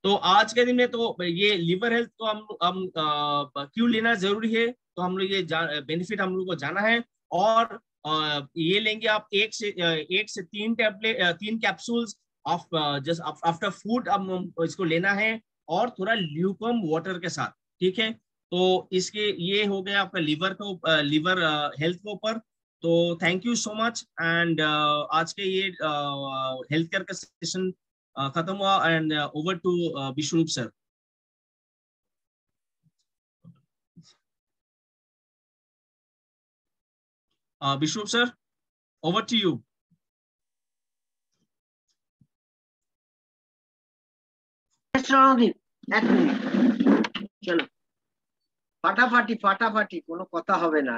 तो आज के दिन में तो ये लिवर हेल्थ को हम क्यों लेना जरूरी है, तो हम लोग ये बेनिफिट हम लोग को जाना है। और ये लेंगे आप एक से तीन tablet, 3 capsules of just after food हम इसको लेना है, और थोड़ा ल्यूकम वाटर के साथ, ठीक है? तो इसके ये हो गया आपका लिवर हेल्थ के ऊपर। तो thank you so much. And आज के ये हेल्थ केयर का सेशन खत्म हुआ। And over to Vishwaroop sir. Vishwaroop sir, over to you. চলো ফাটাফাটি কোনো কথা হবে না।